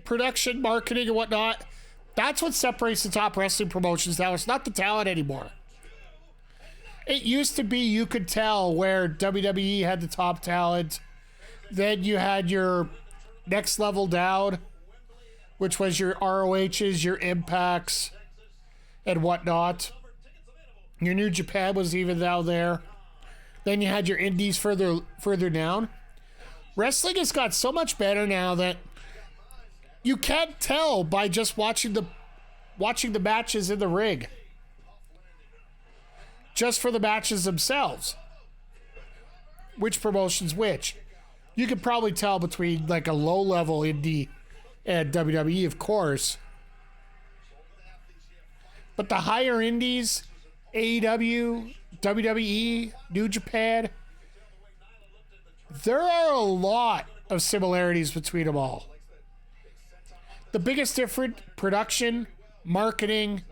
production, marketing, and whatnot. That's what separates the top wrestling promotions now. It's not the talent anymore. It used to be you could tell where WWE had the top talent. Then you had your next level down, which was your ROHs, your Impacts, and whatnot. Your New Japan was even down there. Then you had your indies further down. Wrestling has got so much better now that you can't tell by just watching the matches in the ring. Just for the matches themselves. Which promotion's which. You could probably tell between like a low-level indie and WWE, of course. But the higher indies, AEW, WWE, New Japan, there are a lot of similarities between them all. The biggest difference, production, marketing,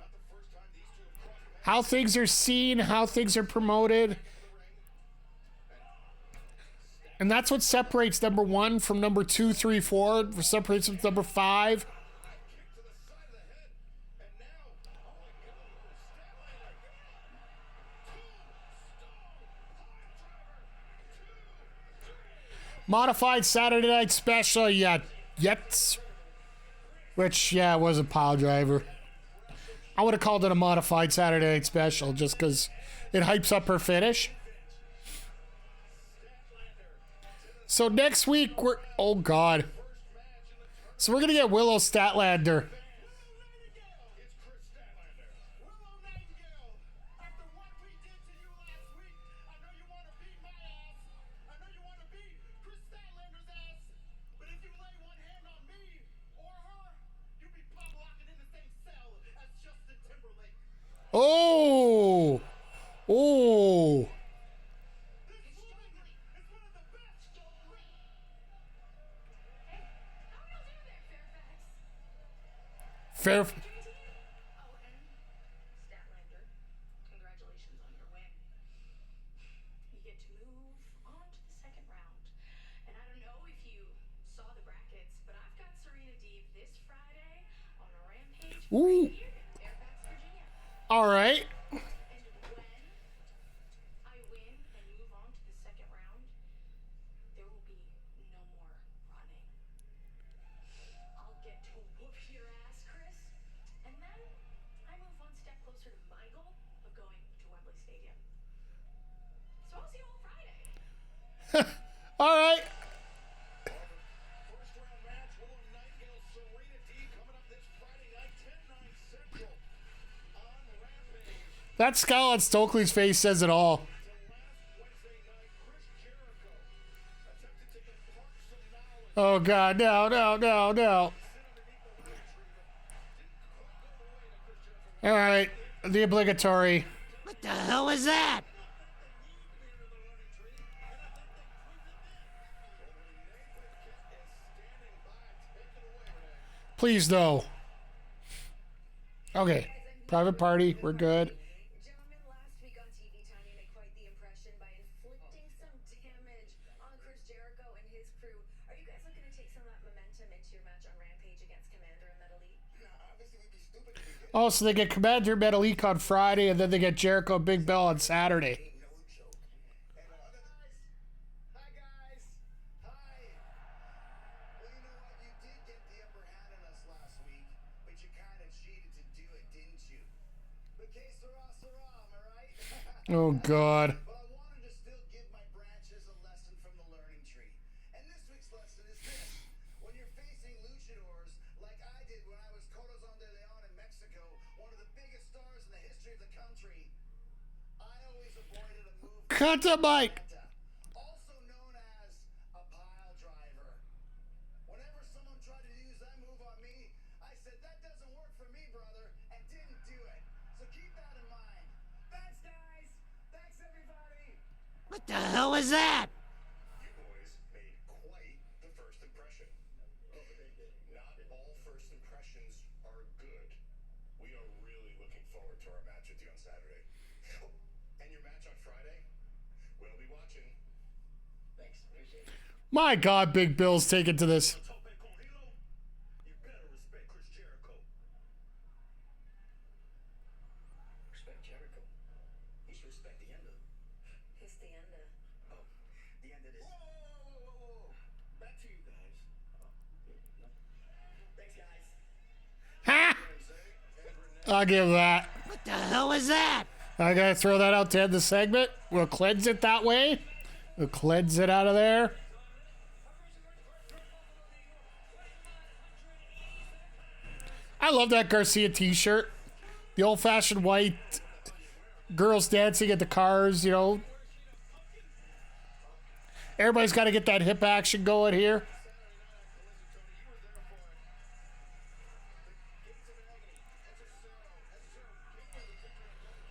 how things are seen, how things are promoted. And that's what separates number 1 from number 2, 3, 4, separates from number 5. Modified Saturday Night Special, yet. Which, yeah, was a pile driver. I would have called it a modified Saturday Night Special just because it hypes up her finish. So next week, oh God. So we're going to get Willow Statlander. Oh! Oh! Fair. Owen Statlander, congratulations on your win. You get to move on to the second round. And I don't know if you saw the brackets, but I've got Serena Deeb this Friday on a Rampage right here in Fairfax, Virginia. All right. And when I win and move on to the second round, there will be no more running. I'll get to whoop your ass, Kris, and then I move one step closer to my goal of going to Wembley Stadium. So I'll see you all Friday. All right. First round match, Willow Nightingale, Serena Deeb coming up this Friday night, 10/9 Central on That scowl on Stokely's face says it all. Oh, God. No, no, no, no. All right. The obligatory. What the hell was that? Please, no. Okay. Private party. We're good. Gentlemen, last week on TV, Toni made quite the impression by inflicting some damage on Chris Jericho and his crew. Are you guys looking to take some of that momentum into your match on Rampage against Commander and Metal Elite? Oh, so they get Commander Metal Elite on Friday, and then they get Jericho Big Bell on Saturday. Hi, guys. Hi. Well, you know what? You did get the upper hand on us last week, but you kind of cheated to do it, didn't you? But que sera, sera, am I right? Oh, God. But I wanted to still give my branches a lesson from the learning tree. And this week's lesson is this. When you're facing luchadors, like I did when I was Corazon de Leon in Mexico, one of the biggest stars in the history of the country, I always avoided a move Cut the mic. also known as a pile driver. Whenever someone tried to use that move on me, I said, that doesn't work for me, brother, and didn't do it. So keep that in mind. Thanks, guys. Thanks, everybody. What the hell was that? You boys made quite the first impression. Not all first impressions are good. We are really looking forward to our match with you on Saturday. And your match on Friday? We'll be watching. Thanks. Appreciate it. My God, Big Bill's taken to this. You better respect Chris Jericho. Respect Jericho? You should respect the end of. Who's the end of? Oh, the end of this. Whoa. Back to you guys. Thanks, guys. Ha! I'll give that. What the hell was that? I gotta throw that out to end the segment. We'll cleanse it that way. We'll cleanse it out of there. I love that Garcia t-shirt. The old-fashioned white girls dancing at the cars, you know. Everybody's got to get that hip action going here.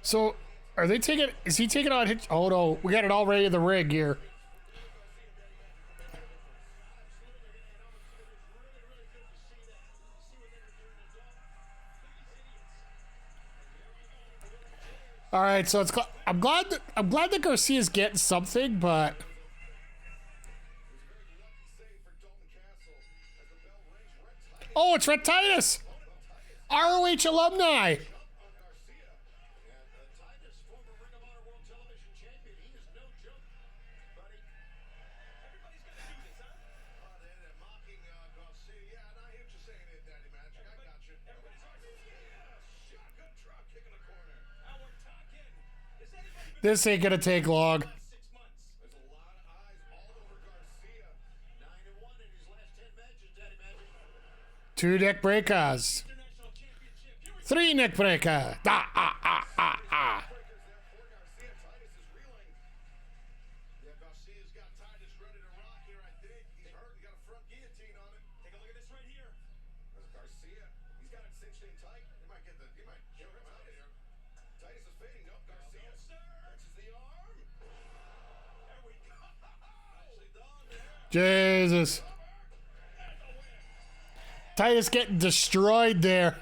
So, are they taking... Is he taking on... Oh, no. We got it all ready in the rig here. All right, so it's... I'm glad that Garcia's getting something, but... Oh, it's Rhett Titus! ROH alumni! This ain't gonna take long. There's a lot of eyes all over Garcia. 9-1 in his last 10 matches, Daddy Magic. 2 neck breakers. 3 neck breaker. Da, ah, ah, ah, ah. Garcia, Titus is reeling. Yeah, Garcia's got Titus ready to rock here, I think. He's hurt. He got a front guillotine on him. Take a look at this right here. There's Garcia. He's got it cinched in tight. He might kill him out of here. Titus is fading. Nope, Garcia. Catches the arm. There we go. Nicely done there. Jesus. Titus getting destroyed there.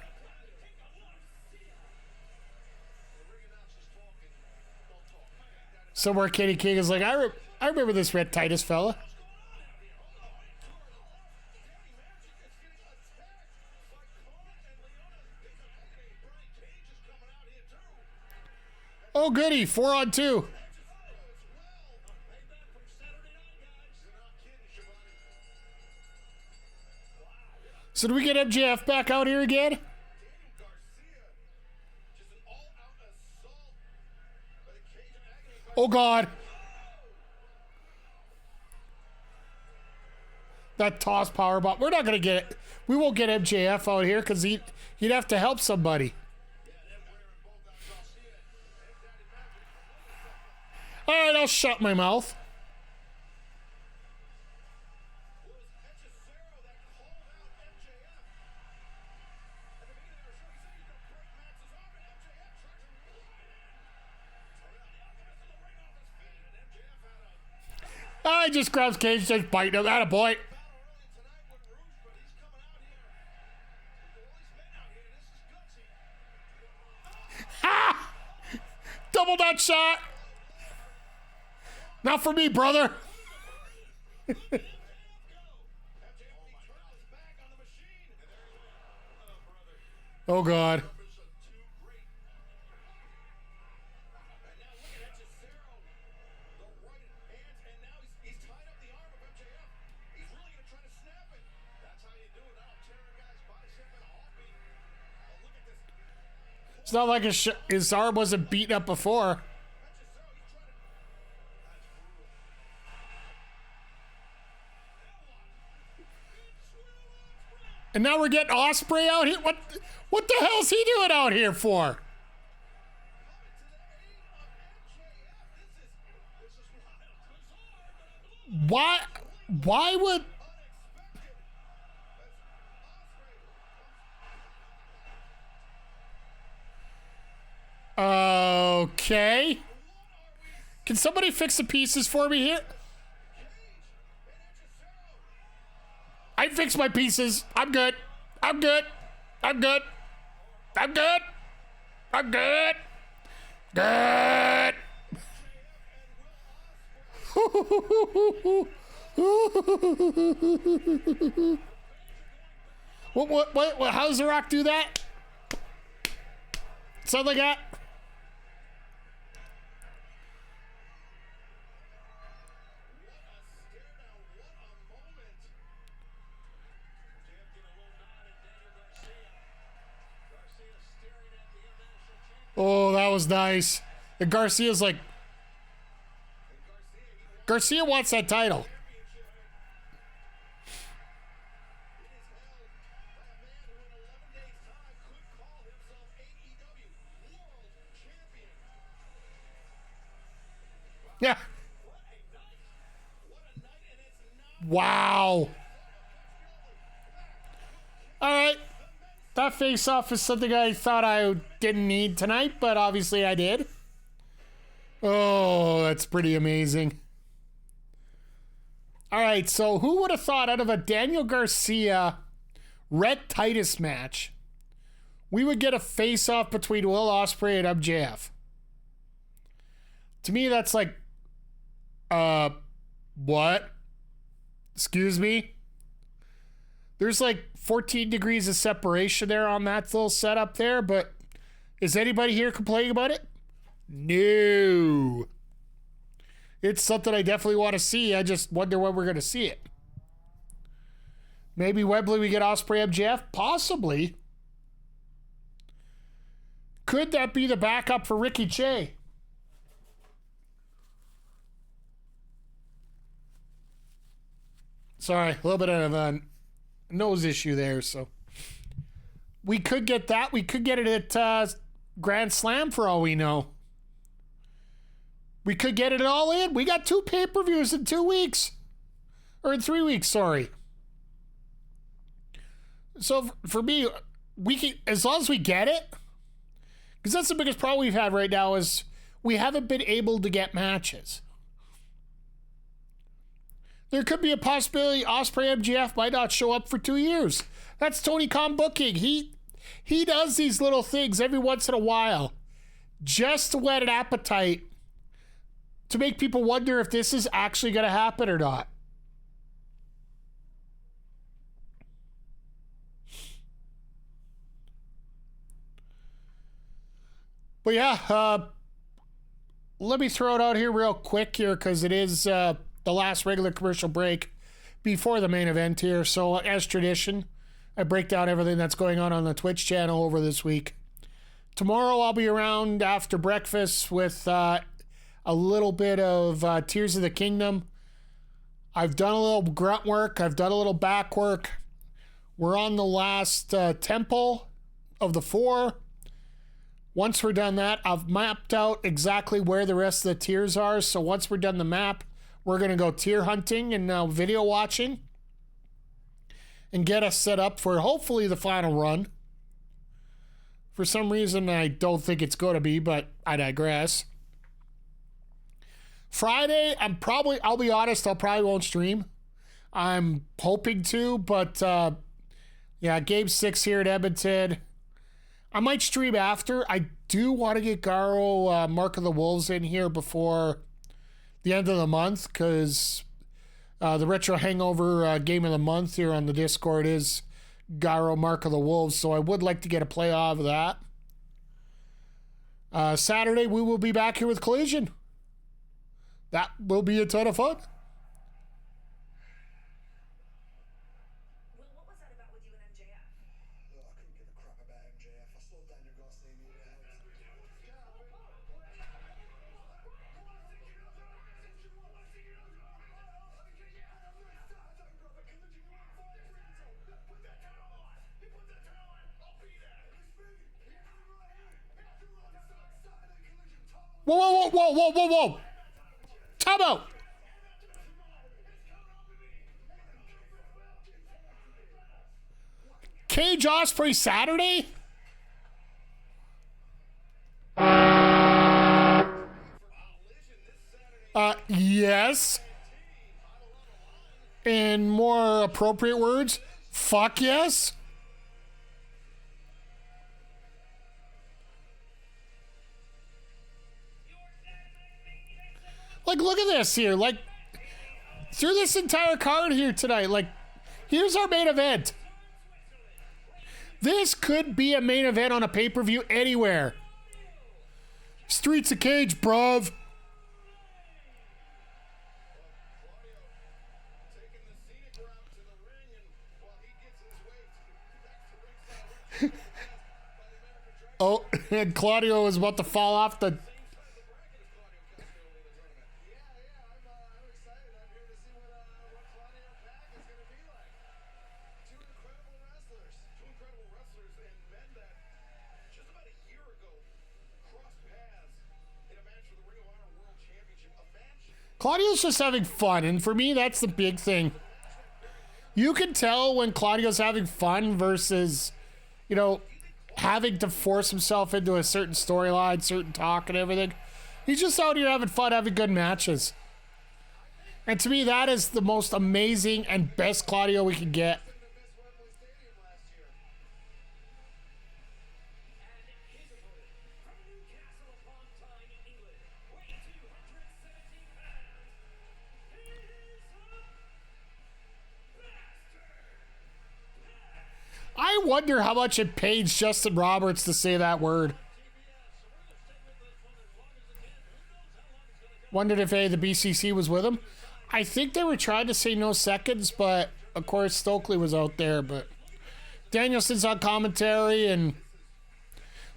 Somewhere Kenny King is like, I remember this Rhett Titus fella. Oh, goody. 4-on-2. So do we get MJF back out here again? Oh, God. That toss power bomb. We're not going to get it. We won't get MJF out here because he'd have to help somebody. All right, I'll shut my mouth. I just grabs Cage, just biting him. Attaboy. Ha! Double that shot. Not for me, brother. Oh, God. It's not like his arm wasn't beaten up before. And now we're getting Ospreay out here. What the hell's he doing out here for? Why would... Okay. Can somebody fix the pieces for me here? I fixed my pieces. I'm good. I'm good. I'm good. I'm good. I'm good. Good. What? How does The Rock do that? Something like that? Oh, that was nice. And Garcia's like... Garcia wants that title. Yeah. Wow. All right. That face-off is something I thought I didn't need tonight, but obviously I did. Oh, that's pretty amazing. All right, so who would have thought out of a Daniel Garcia, Rhett Titus match, we would get a face-off between Will Ospreay and MJF? To me, that's like, what? Excuse me? There's like 14 degrees of separation there on that little setup there, but is anybody here complaining about it? No. It's something I definitely want to see. I just wonder when we're going to see it. Maybe Wembley we get Ospreay MJF? Possibly. Could that be the backup for Ricky Che? Sorry, a little bit of a nose issue there, so we could get that. We could get it at Grand Slam for all we know. We could get it all in. We got 2 pay-per-views in 2 weeks. Or in 3 weeks, sorry. So for me, we can, as long as we get it, because that's the biggest problem we've had right now is we haven't been able to get matches. There could be a possibility Ospreay MJF might not show up for 2 years. That's Tony Khan booking. He does these little things every once in a while just to whet an appetite to make people wonder if this is actually going to happen or not. But yeah, let me throw it out here real quick here because it is the last regular commercial break before the main event here. So as tradition, I break down everything that's going on the Twitch channel over this week. Tomorrow I'll be around after breakfast with a little bit of Tears of the Kingdom. I've done a little grunt work. I've done a little back work. We're on the last temple of the 4. Once we're done that, I've mapped out exactly where the rest of the tiers are. So once we're done the map, we're going to go tier hunting and video watching and get us set up for hopefully the final run. For some reason, I don't think it's going to be, but I digress. Friday, I'll be honest, I probably won't stream. I'm hoping to, but Game 6 here at Edmonton. I might stream after. I do want to get Garo Mark of the Wolves in here before the end of the month, because the Retro Hangover game of the month here on the Discord is Garo Mark of the Wolves, so I would like to get a play off of that. Saturday, we will be back here with Collision. That will be a ton of fun. Will, what was that about with you and MJF? Look, I couldn't give a crap about MJF. I saw Daniel Garcia needed help. Whoa. Time out. Cage Ospreay Saturday? Yes. In more appropriate words, fuck yes. Like, look at this here. Like, through this entire card here tonight, like, here's our main event. This could be a main event on a pay-per-view anywhere. Streets of Cage, bruv. Oh, and Claudio is about to fall off the... Claudio's just having fun, and for me, that's the big thing. You can tell when Claudio's having fun versus, having to force himself into a certain storyline, certain talk and everything. He's just out here having fun, having good matches. And to me, that is the most amazing and best Claudio we can get. I wonder how much it paid Justin Roberts to say that word. Wondered if the BCC was with him. I think they were trying to say no seconds, but of course Stokely was out there. But Danielson's on commentary, and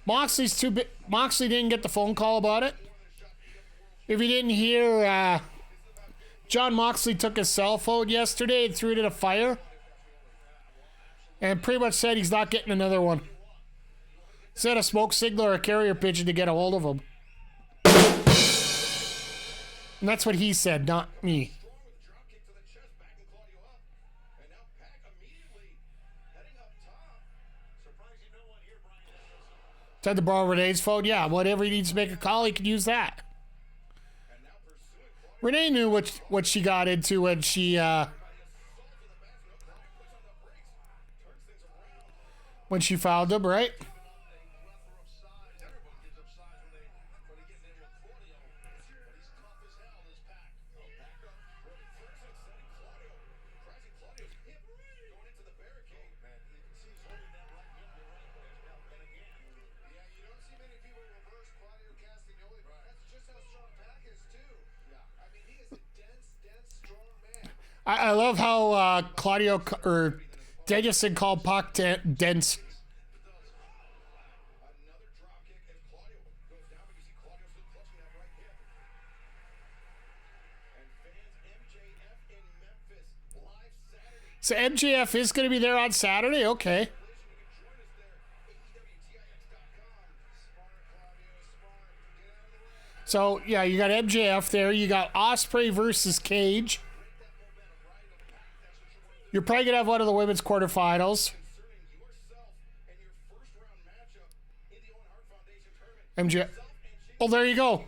Moxley didn't get the phone call about it. If you didn't hear, John Moxley took his cell phone yesterday and threw it in a fire. And pretty much said he's not getting another one. Said a smoke signal or a carrier pigeon to get a hold of him. And that's what he said, not me. Said to borrow Renee's phone. Yeah, whatever he needs to make a call, he can use that. Renee knew what she got into when she... when she found him, right? I love how Claudio or Danielson called PAC dense. So MJF is going to be there on Saturday? Okay. So, yeah, you got MJF there. You got Ospreay versus Cage. You're probably going to have one of the women's quarterfinals. MJF. Oh, there you go.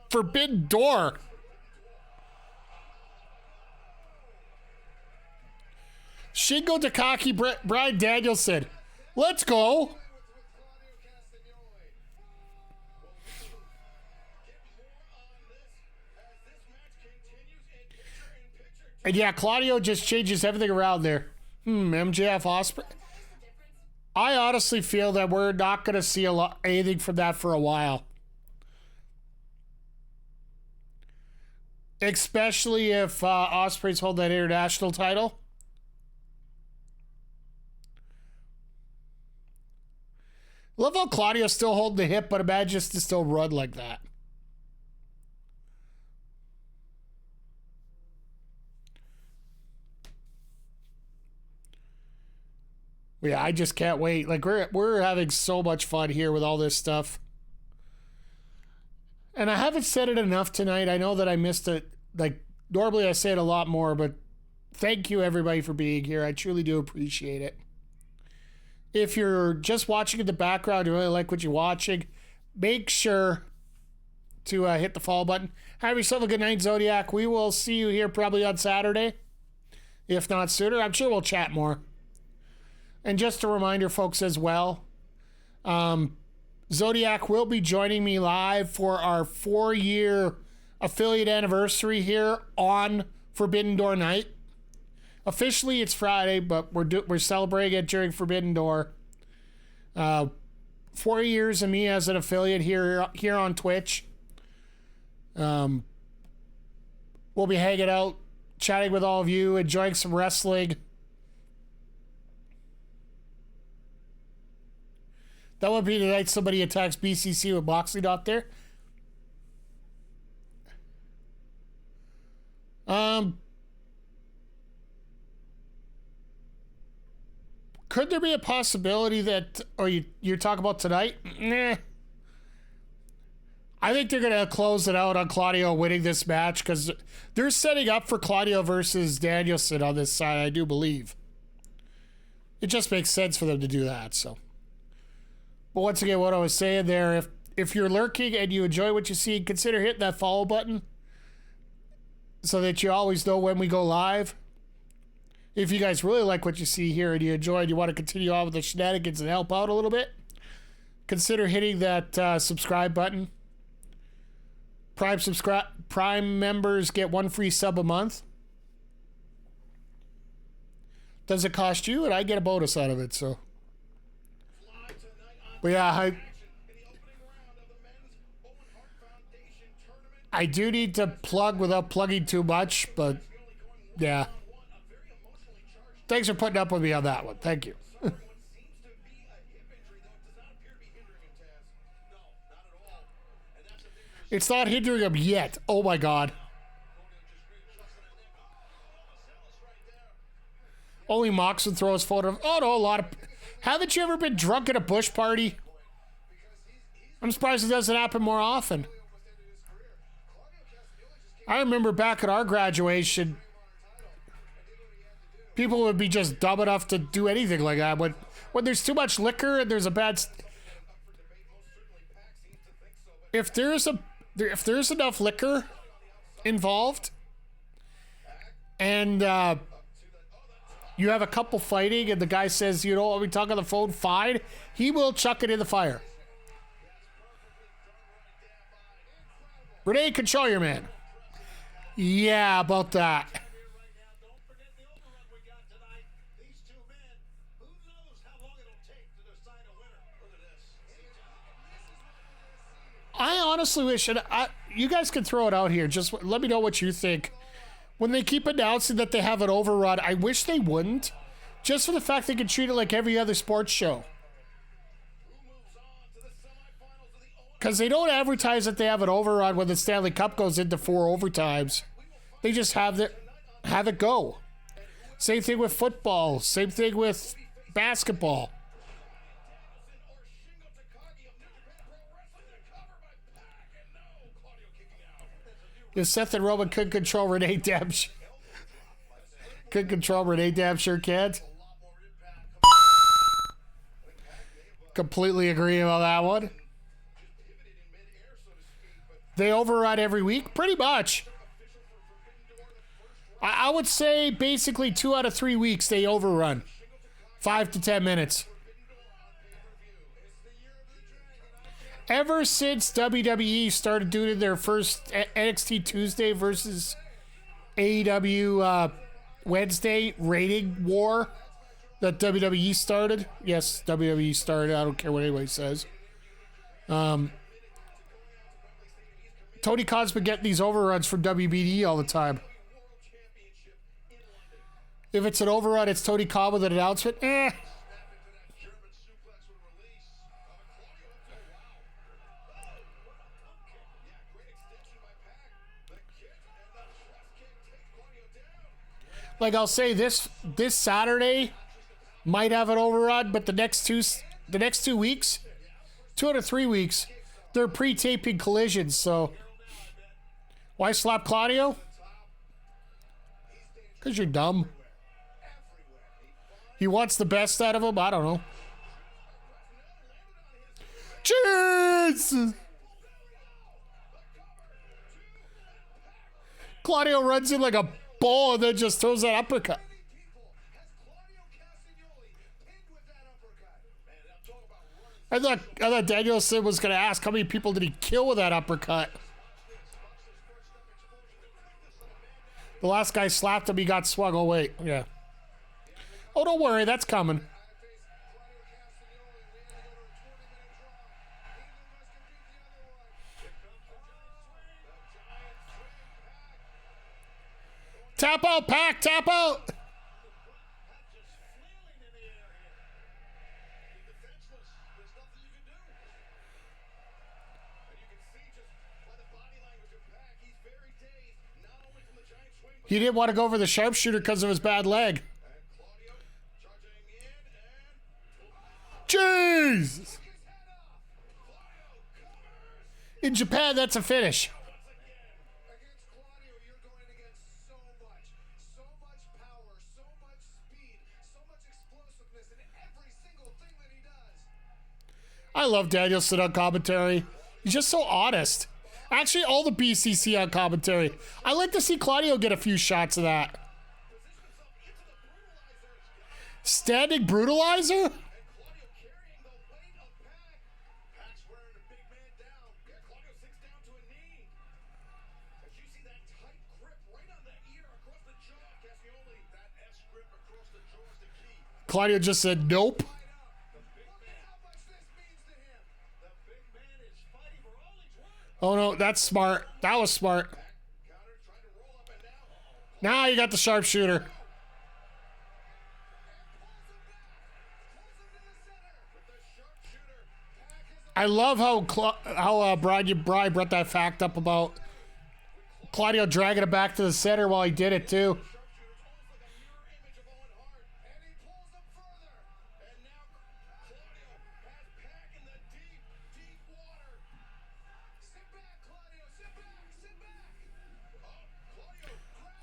Forbidden Door. Shingo Takagi, Bryan Danielson. Let's go. And yeah, Claudio just changes everything around there. MJF Ospreay. I honestly feel that we're not going to see anything from that for a while. Especially if Ospreay's hold that international title. Love how Claudio's still holding the hip, but imagine just to still run like that. Yeah, I just can't wait. Like we're having so much fun here with all this stuff. And I haven't said it enough tonight. I know that I missed it. Like normally I say it a lot more, but thank you everybody for being here. I truly do appreciate it. If you're just watching in the background, you really like what you're watching, make sure to hit the follow button. Have yourself a good night, Zodiac. We will see you here probably on Saturday. If not sooner, I'm sure we'll chat more. And just a reminder, folks, as well, Zodiac will be joining me live for our 4-year affiliate anniversary here on Forbidden Door night. Officially, it's Friday, but we're celebrating it during Forbidden Door. 4 years of me as an affiliate here on Twitch. We'll be hanging out, chatting with all of you, enjoying some wrestling. That would be the night somebody attacks BCC with Moxley not there. Could there be a possibility that, or you're talking about tonight? Nah. I think they're going to close it out on Claudio winning this match because they're setting up for Claudio versus Danielson on this side, I do believe. It just makes sense for them to do that, so. But once again, what I was saying there, if you're lurking and you enjoy what you see, consider hitting that follow button so that you always know when we go live. If you guys really like what you see here and you enjoy and you want to continue on with the shenanigans and help out a little bit, consider hitting that subscribe button. Prime members get 1 free sub a month. Doesn't cost you, and I get a bonus out of it, so. But yeah, I do need to plug without plugging too much, but yeah. Thanks for putting up with me on that one. Thank you. It's not hindering him yet. Oh my God. Only Mox would throw his photo. Oh no, a lot of. Haven't you ever been drunk at a bush party? I'm surprised it doesn't happen more often. I remember back at our graduation, people would be just dumb enough to do anything like that. When there's too much liquor and there's a bad... If there's enough liquor involved and you have a couple fighting and the guy says, you don't want me to talk on the phone, fine, he will chuck it in the fire. Renee, control your man. Yeah, about that. I honestly wish, and you guys can throw it out here. Just let me know what you think. When they keep announcing that they have an overrun, I wish they wouldn't. Just for the fact they can treat it like every other sports show. Because they don't advertise that they have an overrun when the Stanley Cup goes into 4 overtimes. They just have it go. Same thing with football. Same thing with basketball. If Seth and Roman could control Renee Damn could control Renee Damn sure can't. Completely agree on that one. They overrun every week? Pretty much. I would say basically 2 out of 3 weeks they overrun. 5 to 10 minutes. Ever since WWE started doing their first NXT Tuesday versus AEW Wednesday rating war that WWE started. Yes, WWE started. I don't care what anybody says. Tony Khan's been getting these overruns from WBD all the time. If it's an overrun, it's Tony Khan with an announcement. Like I'll say this Saturday might have an overrun, but the next 2 weeks, 2 out of 3 weeks, they're pre-taping collisions. So why slap Claudio? Because you're dumb. He wants the best out of him. I don't know. Cheers! Claudio runs in like a ball and then just throws that uppercut. I thought Danielson was going to ask how many people did he kill with that uppercut. The last guy slapped him, he got swung. Oh, wait. Yeah. Oh, don't worry. That's coming. Tap out, PAC. Tap out. He didn't want to go for the sharpshooter because of his bad leg. Jeez! In Japan, that's a finish. I love Danielson on commentary. He's just so honest. Actually, all the BCC on commentary. I like to see Claudio get a few shots of that. Standing brutalizer? Claudio just said nope. Oh no, that's smart. That was smart. Now you got the sharpshooter. I love how Brian brought that fact up about Claudio dragging it back to the center while he did it too.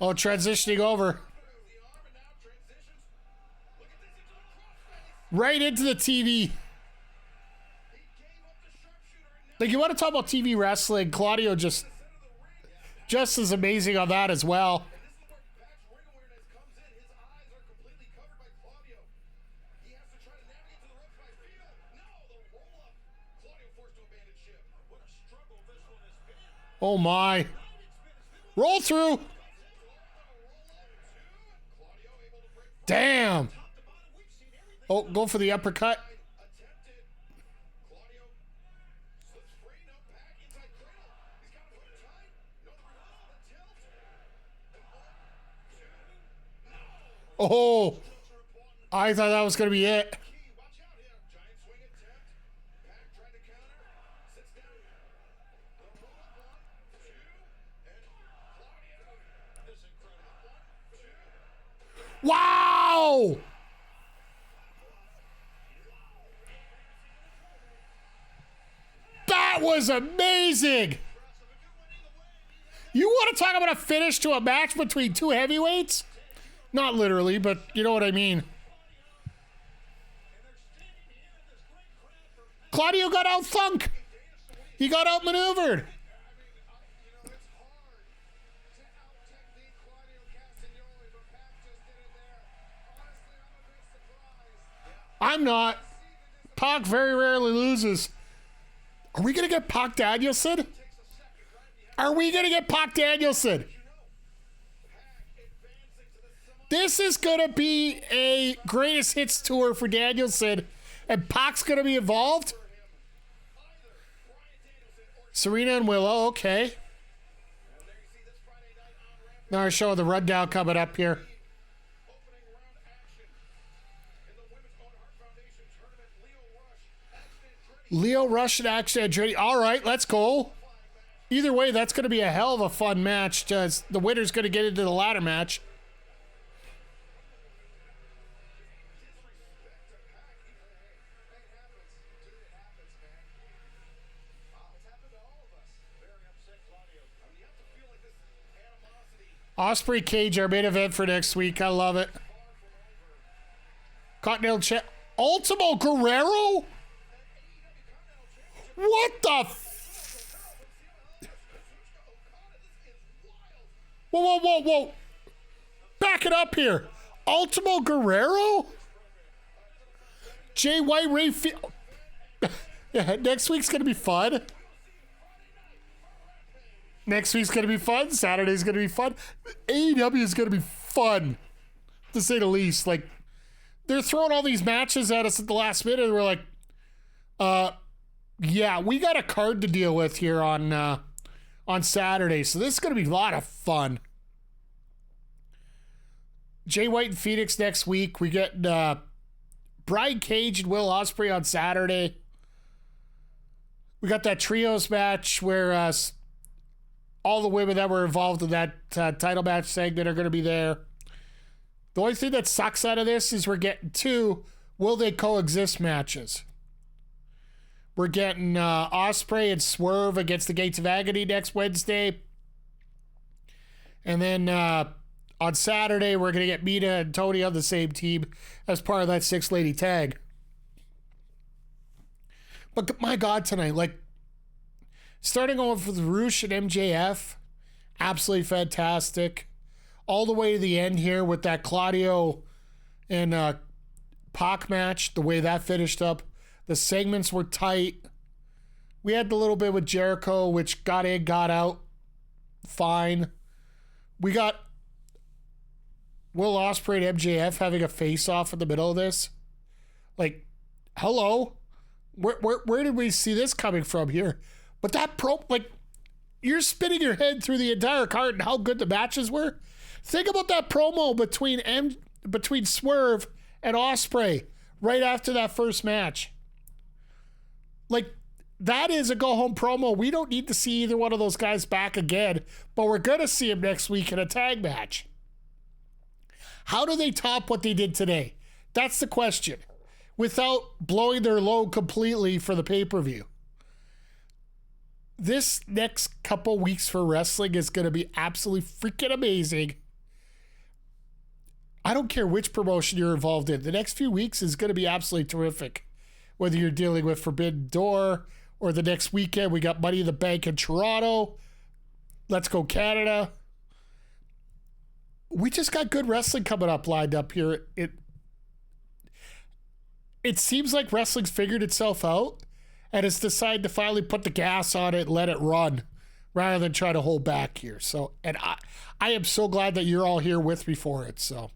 Oh, transitioning over. Right into the TV. Like, you want to talk about TV wrestling, Claudio just as amazing on that as well. Oh my. Roll through. Damn. Oh, go for the uppercut. Oh, I thought that was going to be it. Wow! That was amazing! You want to talk about a finish to a match between two heavyweights? Not literally, but you know what I mean. Claudio got out-thunk. He got outmaneuvered. I'm not. PAC very rarely loses. Are we going to get PAC Danielson? Are we going to get PAC Danielson? This is going to be a greatest hits tour for Danielson, and PAC's going to be involved? Serena and Willow, okay. Now I show the rundown coming up here. Leo Rush and Action Andretti. All right, let's go. Either way, that's going to be a hell of a fun match. The winner's going to get into the ladder match. Ospreay Cage, our main event for next week. I love it. Continental Champ. Ultimo Guerrero? What the Whoa. Back it up here. Ultimo Guerrero? Jay White, Ray Yeah, next week's going to be fun. Next week's going to be fun. Saturday's going to be fun. AEW is going to be fun, to say the least. Like, they're throwing all these matches at us at the last minute, and we're like, yeah, we got a card to deal with here on Saturday, so this is going to be a lot of fun. Jay White and Phoenix next week. We get Brian Cage and Will Ospreay on Saturday. We got that trios match where all the women that were involved in that title match segment are going to be there. The only thing that sucks out of this is we're getting two will they coexist matches. We're getting Ospreay and Swerve against the Gates of Agony next Wednesday. And then on Saturday, we're going to get Mina and Toni on the same team as part of that six-lady tag. But my God, tonight, like, starting off with Roosh and MJF, absolutely fantastic. All the way to the end here with that Claudio and PAC match, the way that finished up. The segments were tight. We had the little bit with Jericho, which got in, got out. Fine. We got Will Ospreay and MJF having a face-off in the middle of this. Like, hello? Where did we see this coming from here? But that you're spinning your head through the entire card and how good the matches were. Think about that promo between Swerve and Ospreay right after that first match. Like, that is a go-home promo. We don't need to see either one of those guys back again, but we're going to see them next week in a tag match. How do they top what they did today? That's the question. Without blowing their load completely for the pay-per-view. This next couple weeks for wrestling is going to be absolutely freaking amazing. I don't care which promotion you're involved in. The next few weeks is going to be absolutely terrific. Whether you're dealing with Forbidden Door or the next weekend, we got Money in the Bank in Toronto. Let's go Canada. We just got good wrestling coming up lined up here. It seems like wrestling's figured itself out and it's decided to finally put the gas on it and let it run rather than try to hold back here. So, and I am so glad that you're all here with me for it. So.